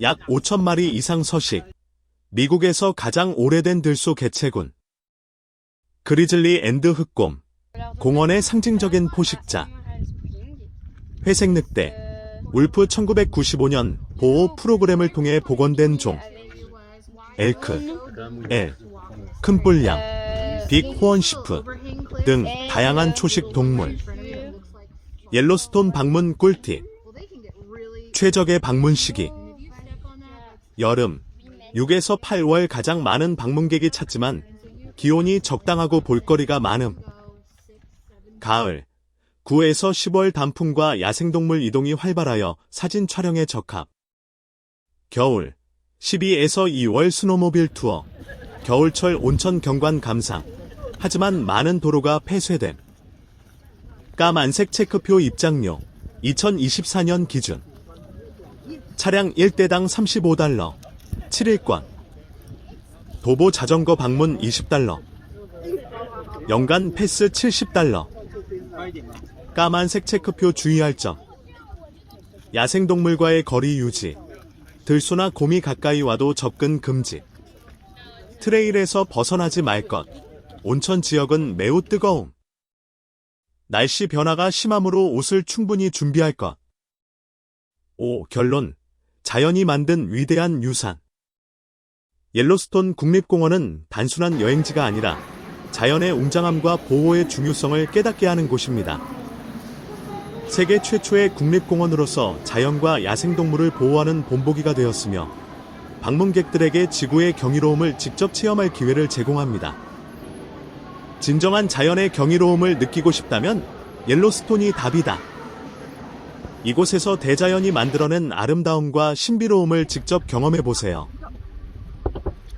약 5,000마리 이상 서식, 미국에서 가장 오래된 들소 개체군. 그리즐리 앤드 흑곰, 공원의 상징적인 포식자. 회색 늑대, 울프 1995년 보호 프로그램을 통해 복원된 종. 엘크, 큰 뿔양, 빅 호언시프 등 다양한 초식 동물. 옐로스톤 방문 꿀팁. 최적의 방문 시기. 여름, 6에서 8월 가장 많은 방문객이 찾지만 기온이 적당하고 볼거리가 많음. 가을, 9에서 10월 단풍과 야생동물 이동이 활발하여 사진 촬영에 적합. 겨울 12에서 2월 스노모빌 투어, 겨울철 온천 경관 감상. 하지만 많은 도로가 폐쇄됨. 까만색 체크표 입장료 2024년 기준 차량 1대당 $35, 7일권. 도보 자전거 방문 $20, 연간 패스 $70. 까만색 체크표 주의할 점. 야생동물과의 거리 유지. 들소나 곰이 가까이 와도 접근 금지. 트레일에서 벗어나지 말 것. 온천 지역은 매우 뜨거움. 날씨 변화가 심하므로 옷을 충분히 준비할 것. 5. 결론. 자연이 만든 위대한 유산. 옐로스톤 국립공원은 단순한 여행지가 아니라 자연의 웅장함과 보호의 중요성을 깨닫게 하는 곳입니다. 세계 최초의 국립공원으로서 자연과 야생동물을 보호하는 본보기가 되었으며 방문객들에게 지구의 경이로움을 직접 체험할 기회를 제공합니다. 진정한 자연의 경이로움을 느끼고 싶다면 옐로스톤이 답이다. 이곳에서 대자연이 만들어낸 아름다움과 신비로움을 직접 경험해보세요.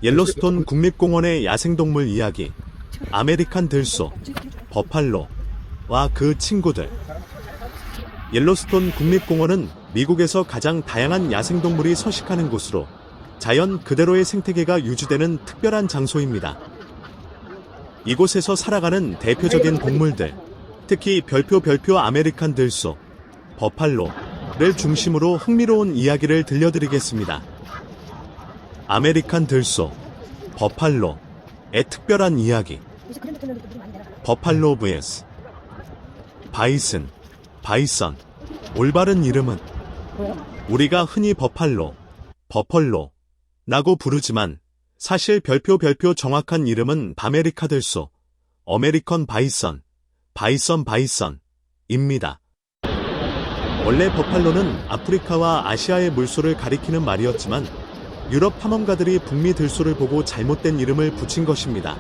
옐로스톤 국립공원의 야생동물 이야기. 아메리칸 들소, 버팔로와 그 친구들. 옐로스톤 국립공원은 미국에서 가장 다양한 야생동물이 서식하는 곳으로 자연 그대로의 생태계가 유지되는 특별한 장소입니다. 이곳에서 살아가는 대표적인 동물들, 특히 별표 아메리칸 들소, 버팔로를 중심으로 흥미로운 이야기를 들려드리겠습니다. 아메리칸 들소, 버팔로의 특별한 이야기. 버팔로 vs 바이슨. 올바른 이름은 우리가 흔히 버펄로라고 부르지만 사실 별표 정확한 이름은 바메리카 들소, 어메리컨 바이선입니다. 원래 버팔로는 아프리카와 아시아의 물소를 가리키는 말이었지만 유럽 탐험가들이 북미 들소를 보고 잘못된 이름을 붙인 것입니다.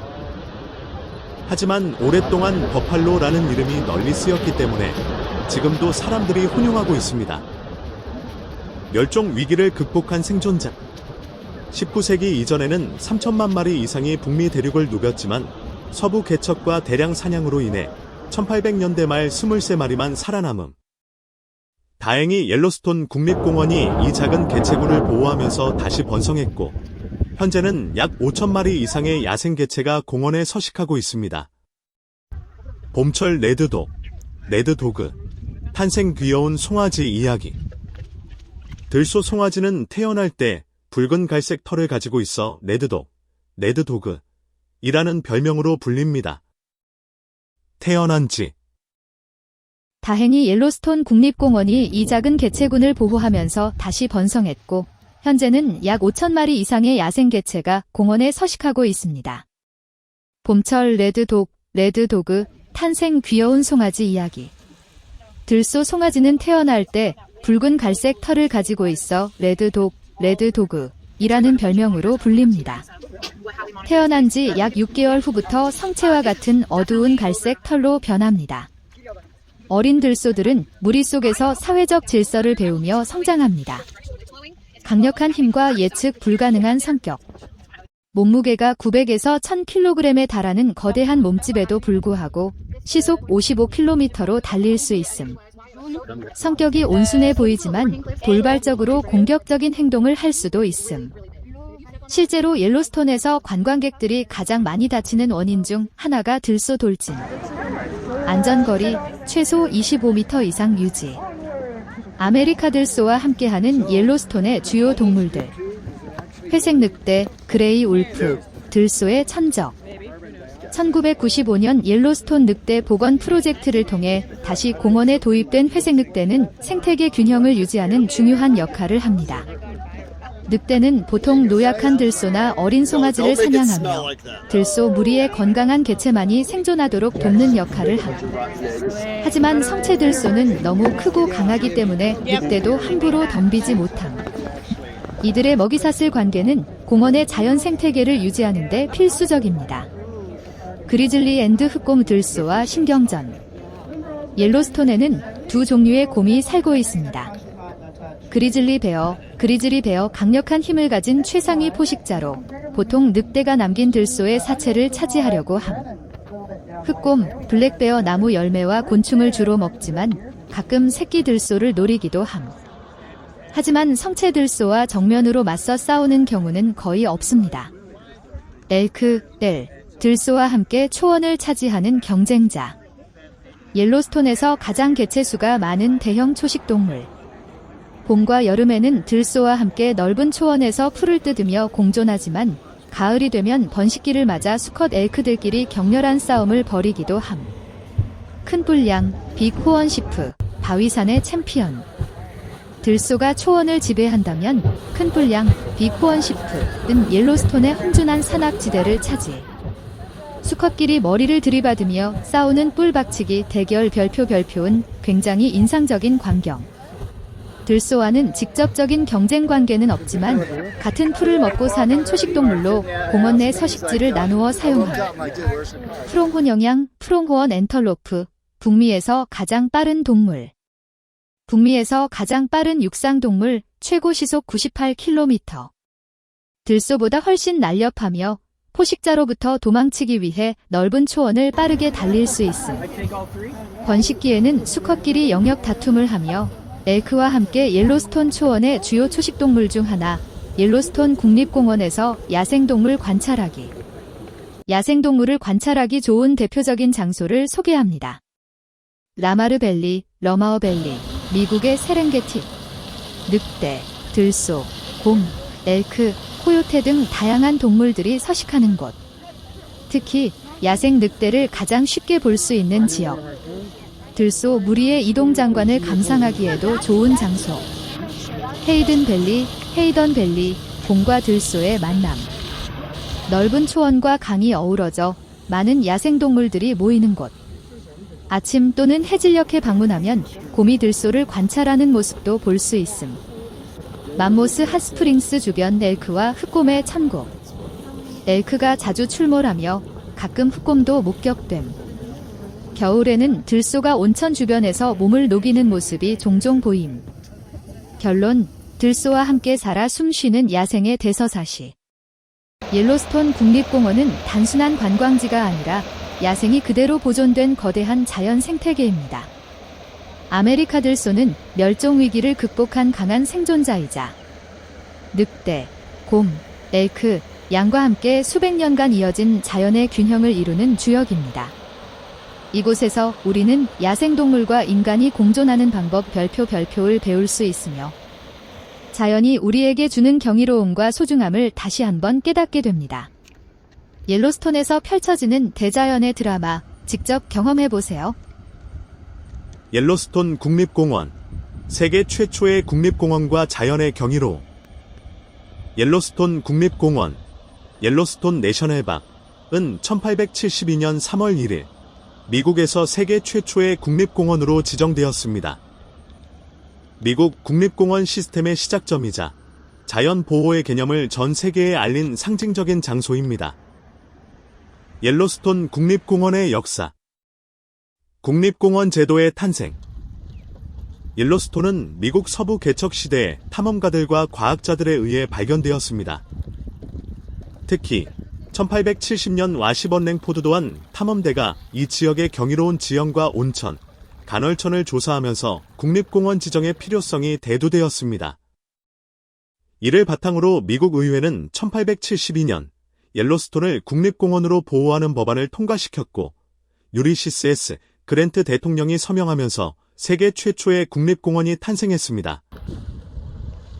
하지만 오랫동안 버팔로라는 이름이 널리 쓰였기 때문에 지금도 사람들이 혼용하고 있습니다. 멸종 위기를 극복한 생존자. 19세기 이전에는 3천만 마리 이상이 북미 대륙을 누볐지만 서부 개척과 대량 사냥으로 인해 1800년대 말 23마리만 살아남음. 다행히 옐로스톤 국립공원이 이 작은 개체군을 보호하면서 다시 번성했고 현재는 약 5,000마리 이상의 야생 개체가 공원에 서식하고 있습니다. 봄철 레드도그, 탄생 귀여운 송아지 이야기. 들소 송아지는 태어날 때 붉은 갈색 털을 가지고 있어 레드도그이라는 별명으로 불립니다. 태어난 지. 다행히 옐로스톤 국립공원이 이 작은 개체군을 보호하면서 다시 번성했고 현재는 약 5,000마리 이상의 야생 개체가 공원에 서식하고 있습니다. 봄철 레드도그, 탄생 귀여운 송아지 이야기. 들소 송아지는 태어날 때 붉은 갈색 털을 가지고 있어 레드도그이라는 별명으로 불립니다. 태어난 지 약 6개월 후부터 성체와 같은 어두운 갈색 털로 변합니다. 어린 들소들은 무리 속에서 사회적 질서를 배우며 성장합니다. 강력한 힘과 예측 불가능한 성격. 몸무게가 900에서 1000kg에 달하는 거대한 몸집에도 불구하고 시속 55km로 달릴 수 있음. 성격이 온순해 보이지만 돌발적으로 공격적인 행동을 할 수도 있음. 실제로 옐로스톤에서 관광객들이 가장 많이 다치는 원인 중 하나가 들소 돌진. 안전거리 최소 25m 이상 유지. 아메리카 들소와 함께하는 옐로스톤의 주요 동물들. 회색 늑대, 그레이 울프, 들소의 천적. 1995년 옐로스톤 늑대 복원 프로젝트를 통해 다시 공원에 도입된 회색 늑대는 생태계 균형을 유지하는 중요한 역할을 합니다. 늑대는 보통 노약한 들소나 어린 송아지를 사냥하며 들소 무리의 건강한 개체만이 생존하도록 돕는 역할을 합니다. 하지만 성체 들소는 너무 크고 강하기 때문에 늑대도 함부로 덤비지 못함. 이들의 먹이사슬 관계는 공원의 자연 생태계를 유지하는 데 필수적입니다. 그리즐리 앤드 흑곰 들소와 신경전. 옐로스톤에는 두 종류의 곰이 살고 있습니다. 그리즐리 베어 강력한 힘을 가진 최상위 포식자로 보통 늑대가 남긴 들소의 사체를 차지하려고 함. 흑곰, 블랙베어 나무 열매와 곤충을 주로 먹지만 가끔 새끼 들소를 노리기도 함. 하지만 성체 들소와 정면으로 맞서 싸우는 경우는 거의 없습니다. 엘크, 들소와 함께 초원을 차지하는 경쟁자. 옐로스톤에서 가장 개체수가 많은 대형 초식동물. 봄과 여름에는 들소와 함께 넓은 초원에서 풀을 뜯으며 공존하지만 가을이 되면 번식기를 맞아 수컷 엘크들끼리 격렬한 싸움을 벌이기도 함. 큰 뿔양, 빅호언시프, 바위산의 챔피언. 들소가 초원을 지배한다면 큰 뿔양, 빅호언시프는 옐로스톤의 험준한 산악지대를 차지. 수컷끼리 머리를 들이받으며 싸우는 뿔박치기 대결 별표은 굉장히 인상적인 광경. 들소와는 직접적인 경쟁 관계는 없지만 같은 풀을 먹고 사는 초식동물로 공원 내 서식지를 나누어 사용함. 프롱혼 영양, 프롱호언 엔털로프, 북미에서 가장 빠른 동물. 북미에서 가장 빠른 육상동물, 최고 시속 98km. 들소보다 훨씬 날렵하며 포식자로부터 도망치기 위해 넓은 초원을 빠르게 달릴 수 있음. 번식기에는 수컷끼리 영역 다툼을 하며 엘크와 함께 옐로스톤 초원의 주요 초식동물 중 하나, 옐로스톤 국립공원에서 야생동물 관찰하기. 야생동물을 관찰하기 좋은 대표적인 장소를 소개합니다. 라마르밸리, 러마어밸리, 미국의 세렝게티. 늑대, 들소, 곰, 엘크, 코요테 등 다양한 동물들이 서식하는 곳. 특히 야생 늑대를 가장 쉽게 볼 수 있는 지역. 들소 무리의 이동 장관을 감상하기에도 좋은 장소. 헤이던 밸리, 곰과 들소의 만남. 넓은 초원과 강이 어우러져 많은 야생동물들이 모이는 곳. 아침 또는 해질녘에 방문하면 곰이 들소를 관찰하는 모습도 볼 수 있음. 맘모스 핫스프링스 주변 엘크와 흑곰의 천국. 엘크가 자주 출몰하며 가끔 흑곰도 목격됨. 겨울에는 들소가 온천 주변에서 몸을 녹이는 모습이 종종 보임. 결론, 들소와 함께 살아 숨쉬는 야생의 대서사시. 옐로스톤 국립공원은 단순한 관광지가 아니라 야생이 그대로 보존된 거대한 자연 생태계입니다. 아메리카 들소는 멸종 위기를 극복한 강한 생존자이자 늑대, 곰, 엘크, 양과 함께 수백 년간 이어진 자연의 균형을 이루는 주역입니다. 이곳에서 우리는 야생동물과 인간이 공존하는 방법 별표를 배울 수 있으며 자연이 우리에게 주는 경이로움과 소중함을 다시 한번 깨닫게 됩니다. 옐로스톤에서 펼쳐지는 대자연의 드라마, 직접 경험해보세요. 옐로스톤 국립공원, 세계 최초의 국립공원과 자연의 경이로. 옐로스톤 국립공원, 옐로스톤 내셔널박은 1872년 3월 1일 미국에서 세계 최초의 국립공원으로 지정되었습니다. 미국 국립공원 시스템의 시작점이자 자연 보호의 개념을 전 세계에 알린 상징적인 장소입니다. 옐로스톤 국립공원의 역사. 국립공원 제도의 탄생. 옐로스톤은 미국 서부 개척 시대에 탐험가들과 과학자들에 의해 발견되었습니다. 특히 1870년 와시번랭 포드 또한 탐험대가 이 지역의 경이로운 지형과 온천, 간헐천을 조사하면서 국립공원 지정의 필요성이 대두되었습니다. 이를 바탕으로 미국 의회는 1872년 옐로스톤을 국립공원으로 보호하는 법안을 통과시켰고 유리시스 S. 그랜트 대통령이 서명하면서 세계 최초의 국립공원이 탄생했습니다.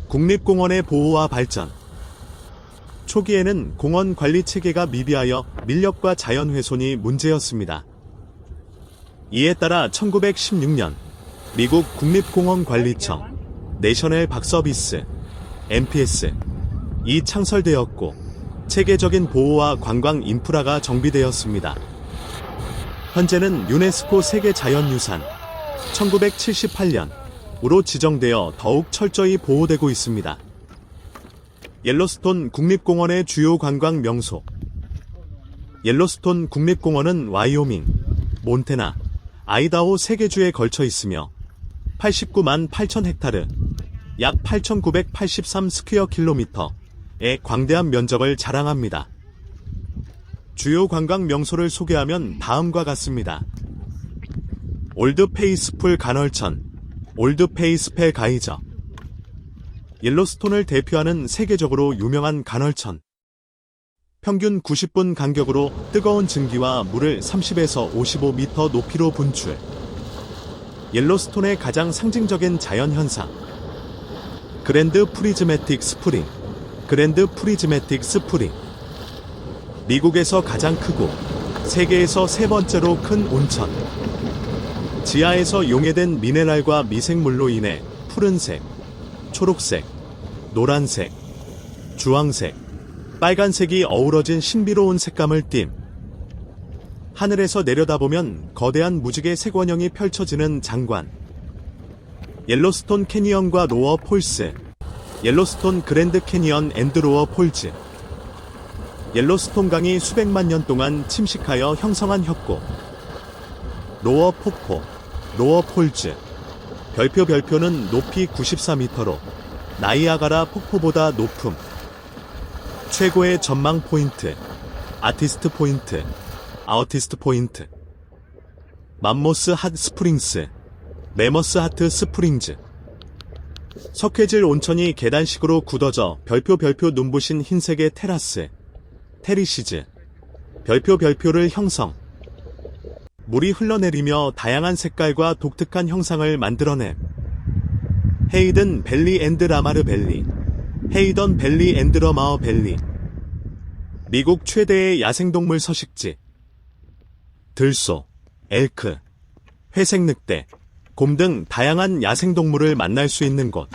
국립공원의 보호와 발전. 초기에는 공원 관리 체계가 미비하여 밀렵과 자연 훼손이 문제였습니다. 이에 따라 1916년 미국 국립공원관리청 내셔널 박 서비스 NPS이 창설되었고 체계적인 보호와 관광 인프라가 정비되었습니다. 현재는 유네스코 세계자연유산 1978년으로 지정되어 더욱 철저히 보호되고 있습니다. 옐로스톤 국립공원의 주요 관광 명소. 옐로스톤 국립공원은 와이오밍, 몬태나, 아이다호 3개 주에 걸쳐 있으며 89만 8천 헥타르, 약 8,983 스퀘어 킬로미터의 광대한 면적을 자랑합니다. 주요 관광 명소를 소개하면 다음과 같습니다. 올드 페이스풀 간헐천, 올드 페이스펠 가이저. 옐로스톤을 대표하는 세계적으로 유명한 간헐천. 평균 90분 간격으로 뜨거운 증기와 물을 30에서 55m 높이로 분출. 옐로스톤의 가장 상징적인 자연현상. 그랜드 프리즈매틱 스프링. 그랜드 프리즈매틱 스프링. 미국에서 가장 크고 세계에서 세 번째로 큰 온천. 지하에서 용해된 미네랄과 미생물로 인해 푸른색, 초록색, 노란색, 주황색, 빨간색이 어우러진 신비로운 색감을 띤. 하늘에서 내려다보면 거대한 무지개 색원형이 펼쳐지는 장관. 옐로스톤 캐니언과 로어 폴스. 옐로스톤 그랜드 캐니언 앤드 로어 폴즈. 옐로스톤 강이 수백만 년 동안 침식하여 형성한 협곡. 로어 폭포, 로어 폴즈. 별표는 높이 94m로 나이아가라 폭포보다 높음. 최고의 전망 포인트, 아티스트 포인트, 아우티스트 포인트. 맘모스 핫 스프링스, 메머스 하트 스프링즈. 석회질 온천이 계단식으로 굳어져 별표 눈부신 흰색의 테라스, 테리시즈. 별표를 형성. 물이 흘러내리며 다양한 색깔과 독특한 형상을 만들어냄. 헤이든 밸리 앤드 라마르 밸리. 헤이던 밸리 앤드 러마어 밸리. 미국 최대의 야생동물 서식지. 들소, 엘크, 회색 늑대, 곰 등 다양한 야생동물을 만날 수 있는 곳.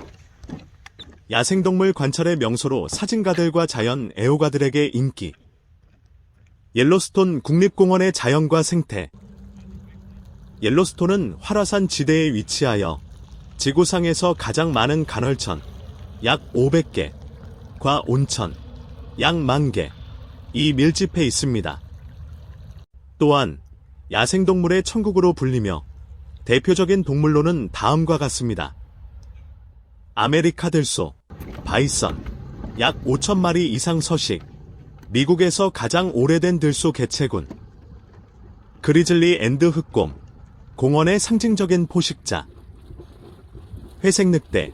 야생동물 관찰의 명소로 사진가들과 자연 애호가들에게 인기. 옐로스톤 국립공원의 자연과 생태. 옐로스톤은 활화산 지대에 위치하여 지구상에서 가장 많은 간헐천, 약 500개,과 온천, 약 10,000개, 이 밀집해 있습니다. 또한 야생동물의 천국으로 불리며 대표적인 동물로는 다음과 같습니다. 아메리카 들소, 바이선, 약 5,000마리 이상 서식. 미국에서 가장 오래된 들소 개체군. 그리즐리 앤드 흑곰, 공원의 상징적인 포식자. 회색 늑대,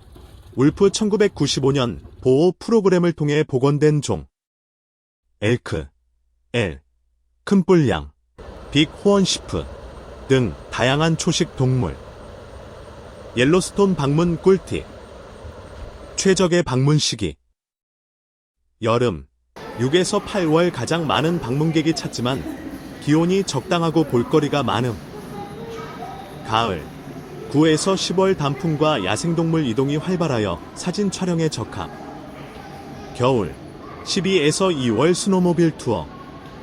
울프 1995년 보호 프로그램을 통해 복원된 종. 엘크, 큰 뿔양, 빅 호언시프 등 다양한 초식 동물. 옐로스톤 방문 꿀팁. 최적의 방문 시기. 여름, 6에서 8월 가장 많은 방문객이 찾지만 기온이 적당하고 볼거리가 많음. 가을, 9에서 10월 단풍과 야생동물 이동이 활발하여 사진 촬영에 적합. 겨울, 12에서 2월 스노모빌 투어,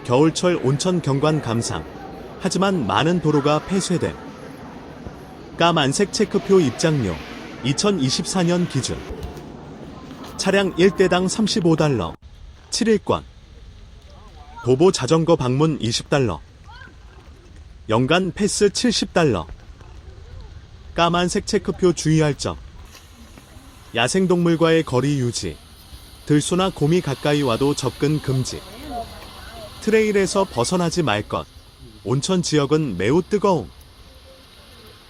겨울철 온천 경관 감상. 하지만 많은 도로가 폐쇄됨. 까만색 체크표 입장료, 2024년 기준. 차량 1대당 $35, 7일권. 도보 자전거 방문 $20. 연간 패스 $70. 까만색 체크표 주의할 점. 야생동물과의 거리 유지. 들소나 곰이 가까이 와도 접근 금지. 트레일에서 벗어나지 말 것. 온천 지역은 매우 뜨거움.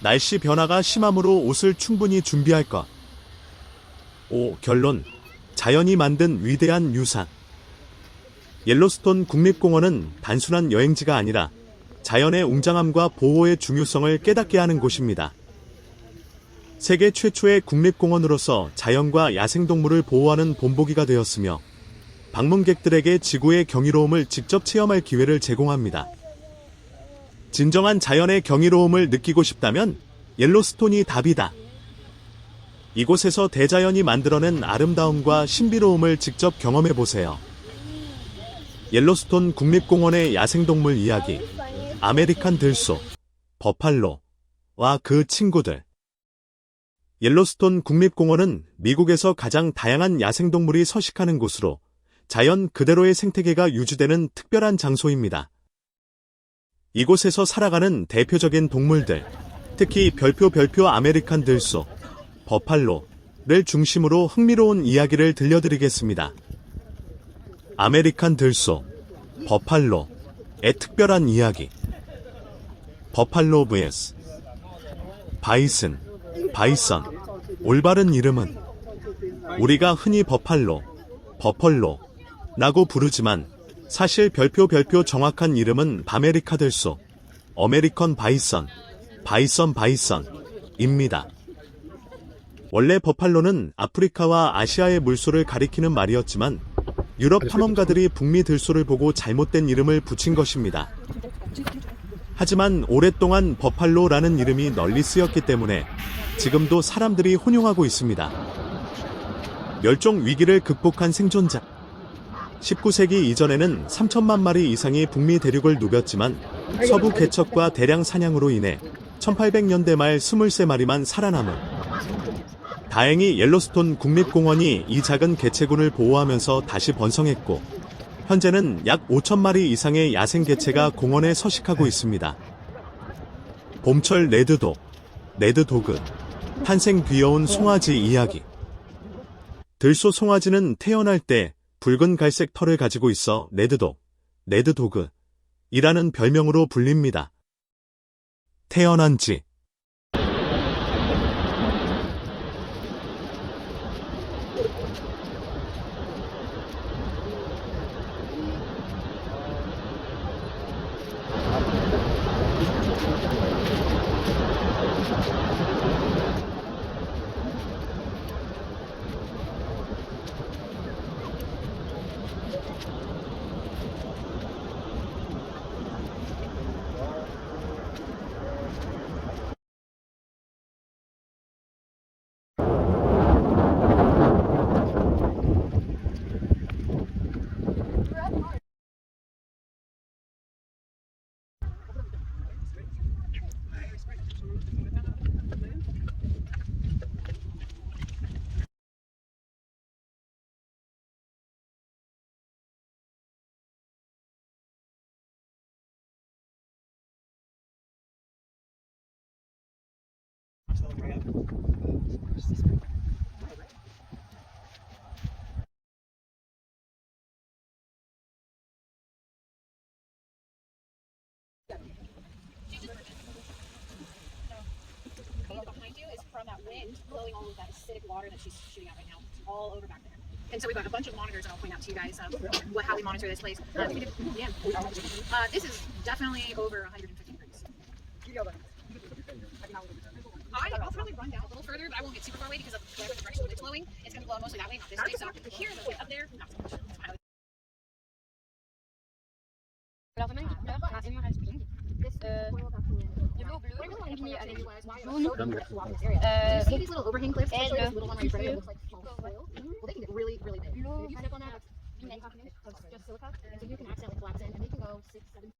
날씨 변화가 심하므로 옷을 충분히 준비할 것. 결론. 자연이 만든 위대한 유산. 옐로스톤 국립공원은 단순한 여행지가 아니라 자연의 웅장함과 보호의 중요성을 깨닫게 하는 곳입니다. 세계 최초의 국립공원으로서 자연과 야생동물을 보호하는 본보기가 되었으며 방문객들에게 지구의 경이로움을 직접 체험할 기회를 제공합니다. 진정한 자연의 경이로움을 느끼고 싶다면 옐로스톤이 답이다. 이곳에서 대자연이 만들어낸 아름다움과 신비로움을 직접 경험해보세요. 옐로스톤 국립공원의 야생동물 이야기. 아메리칸 들소, 버팔로와 그 친구들. 옐로스톤 국립공원은 미국에서 가장 다양한 야생동물이 서식하는 곳으로 자연 그대로의 생태계가 유지되는 특별한 장소입니다. 이곳에서 살아가는 대표적인 동물들, 특히 별표 아메리칸 들소, 버팔로, 중심으로 흥미로운 이야기를 들려드리겠습니다. 아메리칸 들소, 버팔로의 특별한 이야기. 버팔로 vs 바이슨, 바이선. 올바른 이름은 우리가 흔히 버펄로라고 부르지만 사실 별표 정확한 이름은 바메리카 들소, 어메리컨 바이선입니다. 원래 버팔로는 아프리카와 아시아의 물소를 가리키는 말이었지만 유럽 탐험가들이 북미 들소를 보고 잘못된 이름을 붙인 것입니다. 하지만 오랫동안 버팔로라는 이름이 널리 쓰였기 때문에 지금도 사람들이 혼용하고 있습니다. 멸종 위기를 극복한 생존자. 19세기 이전에는 3천만 마리 이상이 북미 대륙을 누볐지만 서부 개척과 대량 사냥으로 인해 1800년대 말 23마리만 살아남은. 다행히 옐로스톤 국립공원이 이 작은 개체군을 보호하면서 다시 번성했고 현재는 약 5,000마리 이상의 야생 개체가 공원에 서식하고 있습니다. 봄철 레드도그, 탄생 귀여운 송아지 이야기. 들소 송아지는 태어날 때 붉은 갈색 털을 가지고 있어 레드도그이라는 별명으로 불립니다. 태어난 지 behind you is from that wind blowing all of that acidic water that she's shooting out right now, all over back there. And so we've got a bunch of monitors that I'll point out to you guys of how we monitor this place. This is definitely over 150 degrees. I'll probably run down a little further, but I won't get super far away because of whatever direction the wind's blowing. It's going to blow mostly that way, not this way. So here, the way up there, not so much. You see these little overhang cliffs? Especially this little one right here looks like soil. Well, they can get really, really big. If you step on that, just silica, and so you can accidentally collapse in, and they can go 6, 7.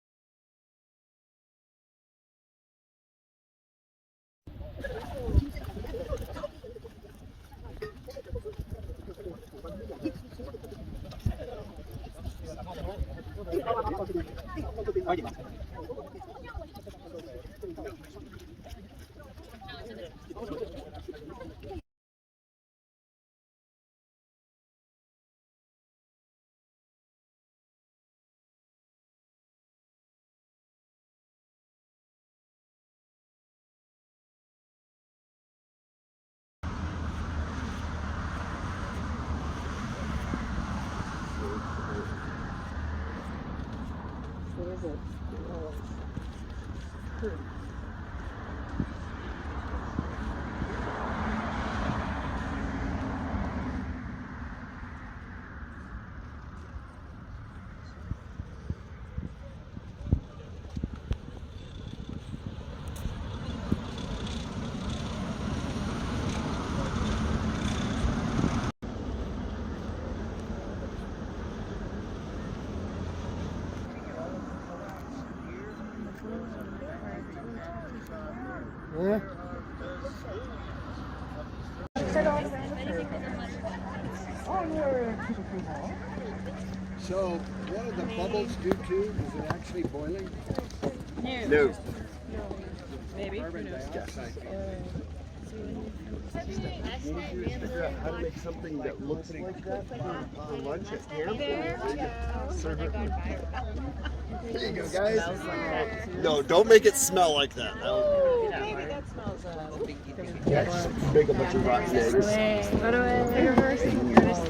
So, what do the bubbles do to? Is it actually boiling? No. Carbon dioxide. Figure out how to make something that looks like that for lunch at camp. There you go, guys. No, don't make it smell like that. Maybe that smells Yeah, just make a bunch of rotten eggs.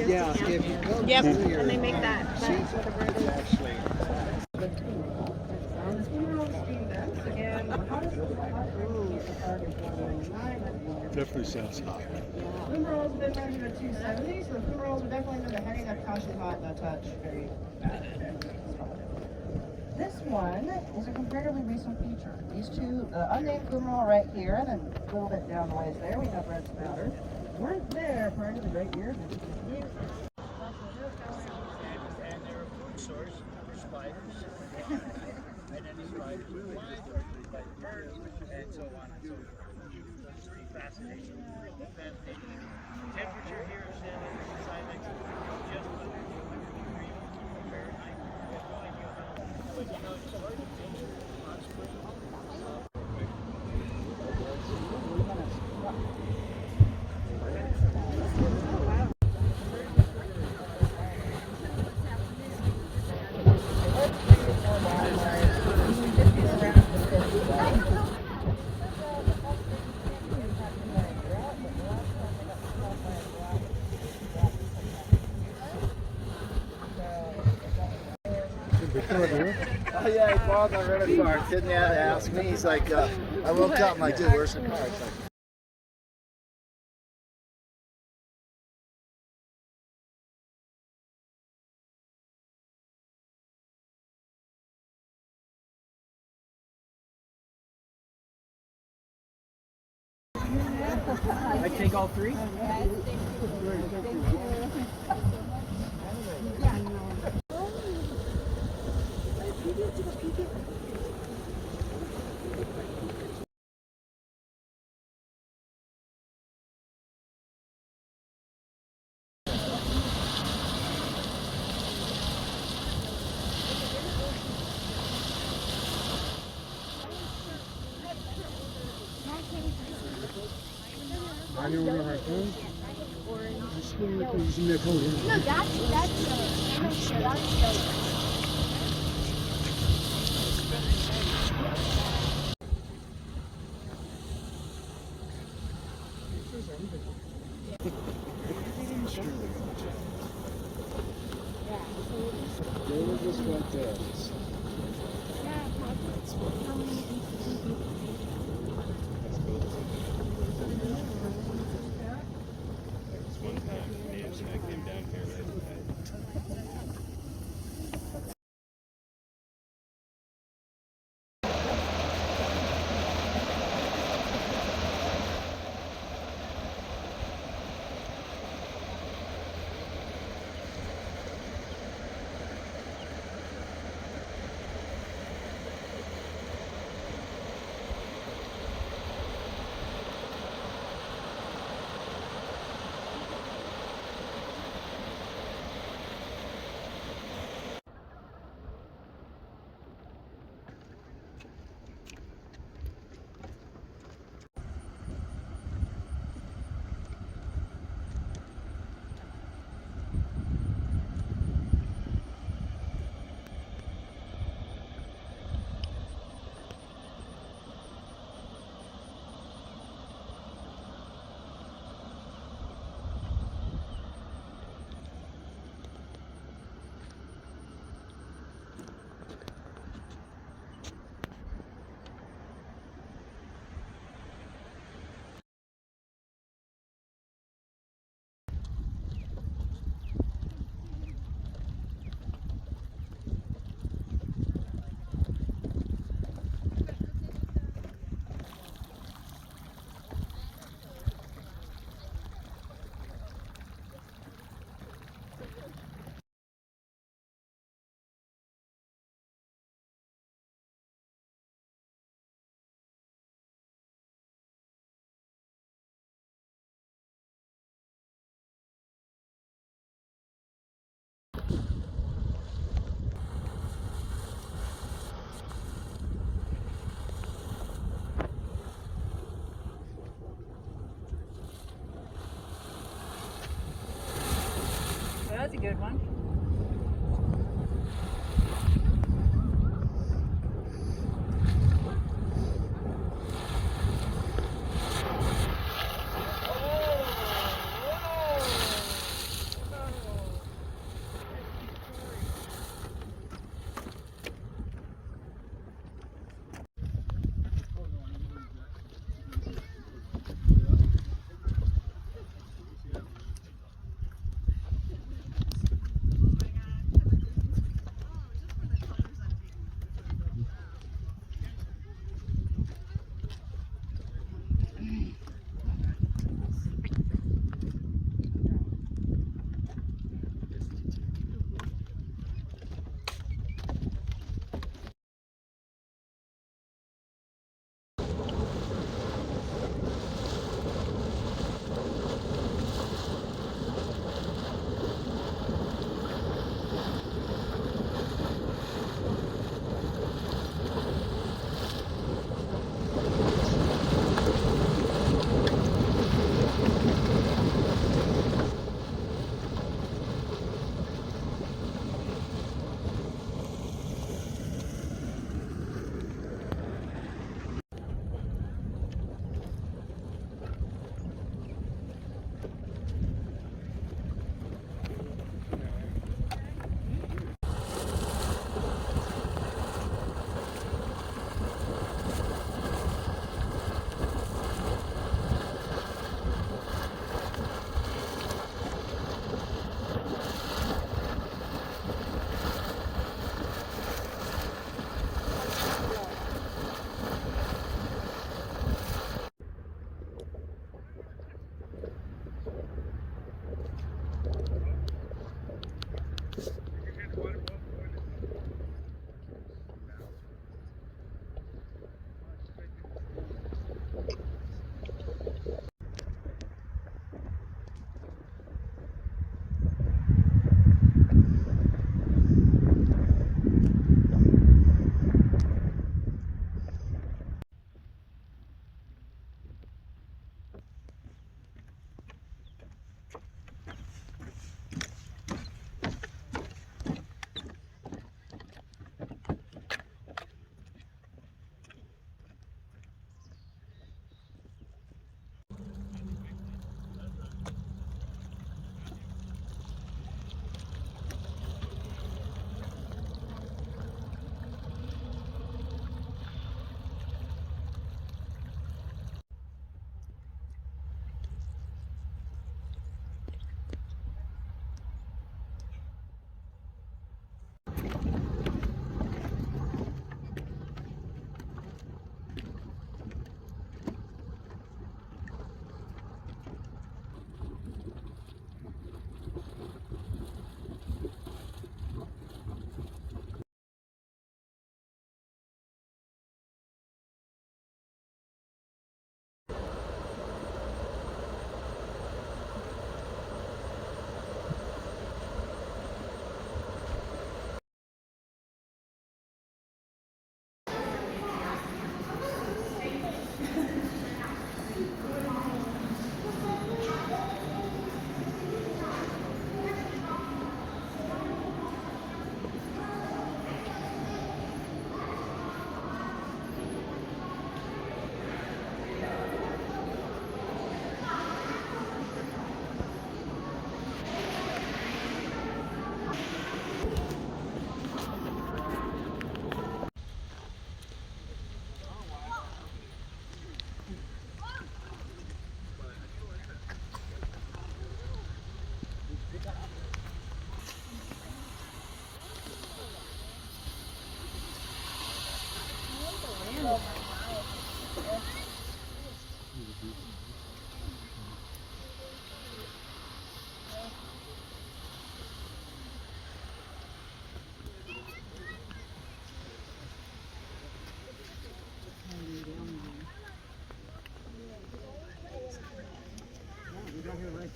Yeah, if you go Yep, through your and they make that. season, it's actually Definitely sounds hot. Boom rolls have been measured at 270, so the boom rolls are definitely in the heading of caution hot and a touch very bad. This one is a comparatively recent feature. These two, the unnamed boom roll right here, and then a little bit down the ways there, we have red spouter, weren't there prior to the Great Year. Oh yeah, he borrowed my rental car. Didn't ask me. He's like, I woke up. I'm like, dude, where's the car? It's like, I take all three? good one.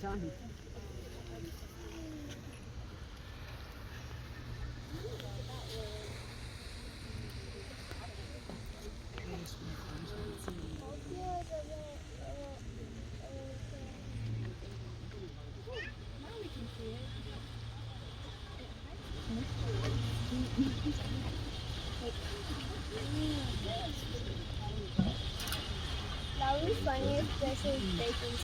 Done. sausage, bacon,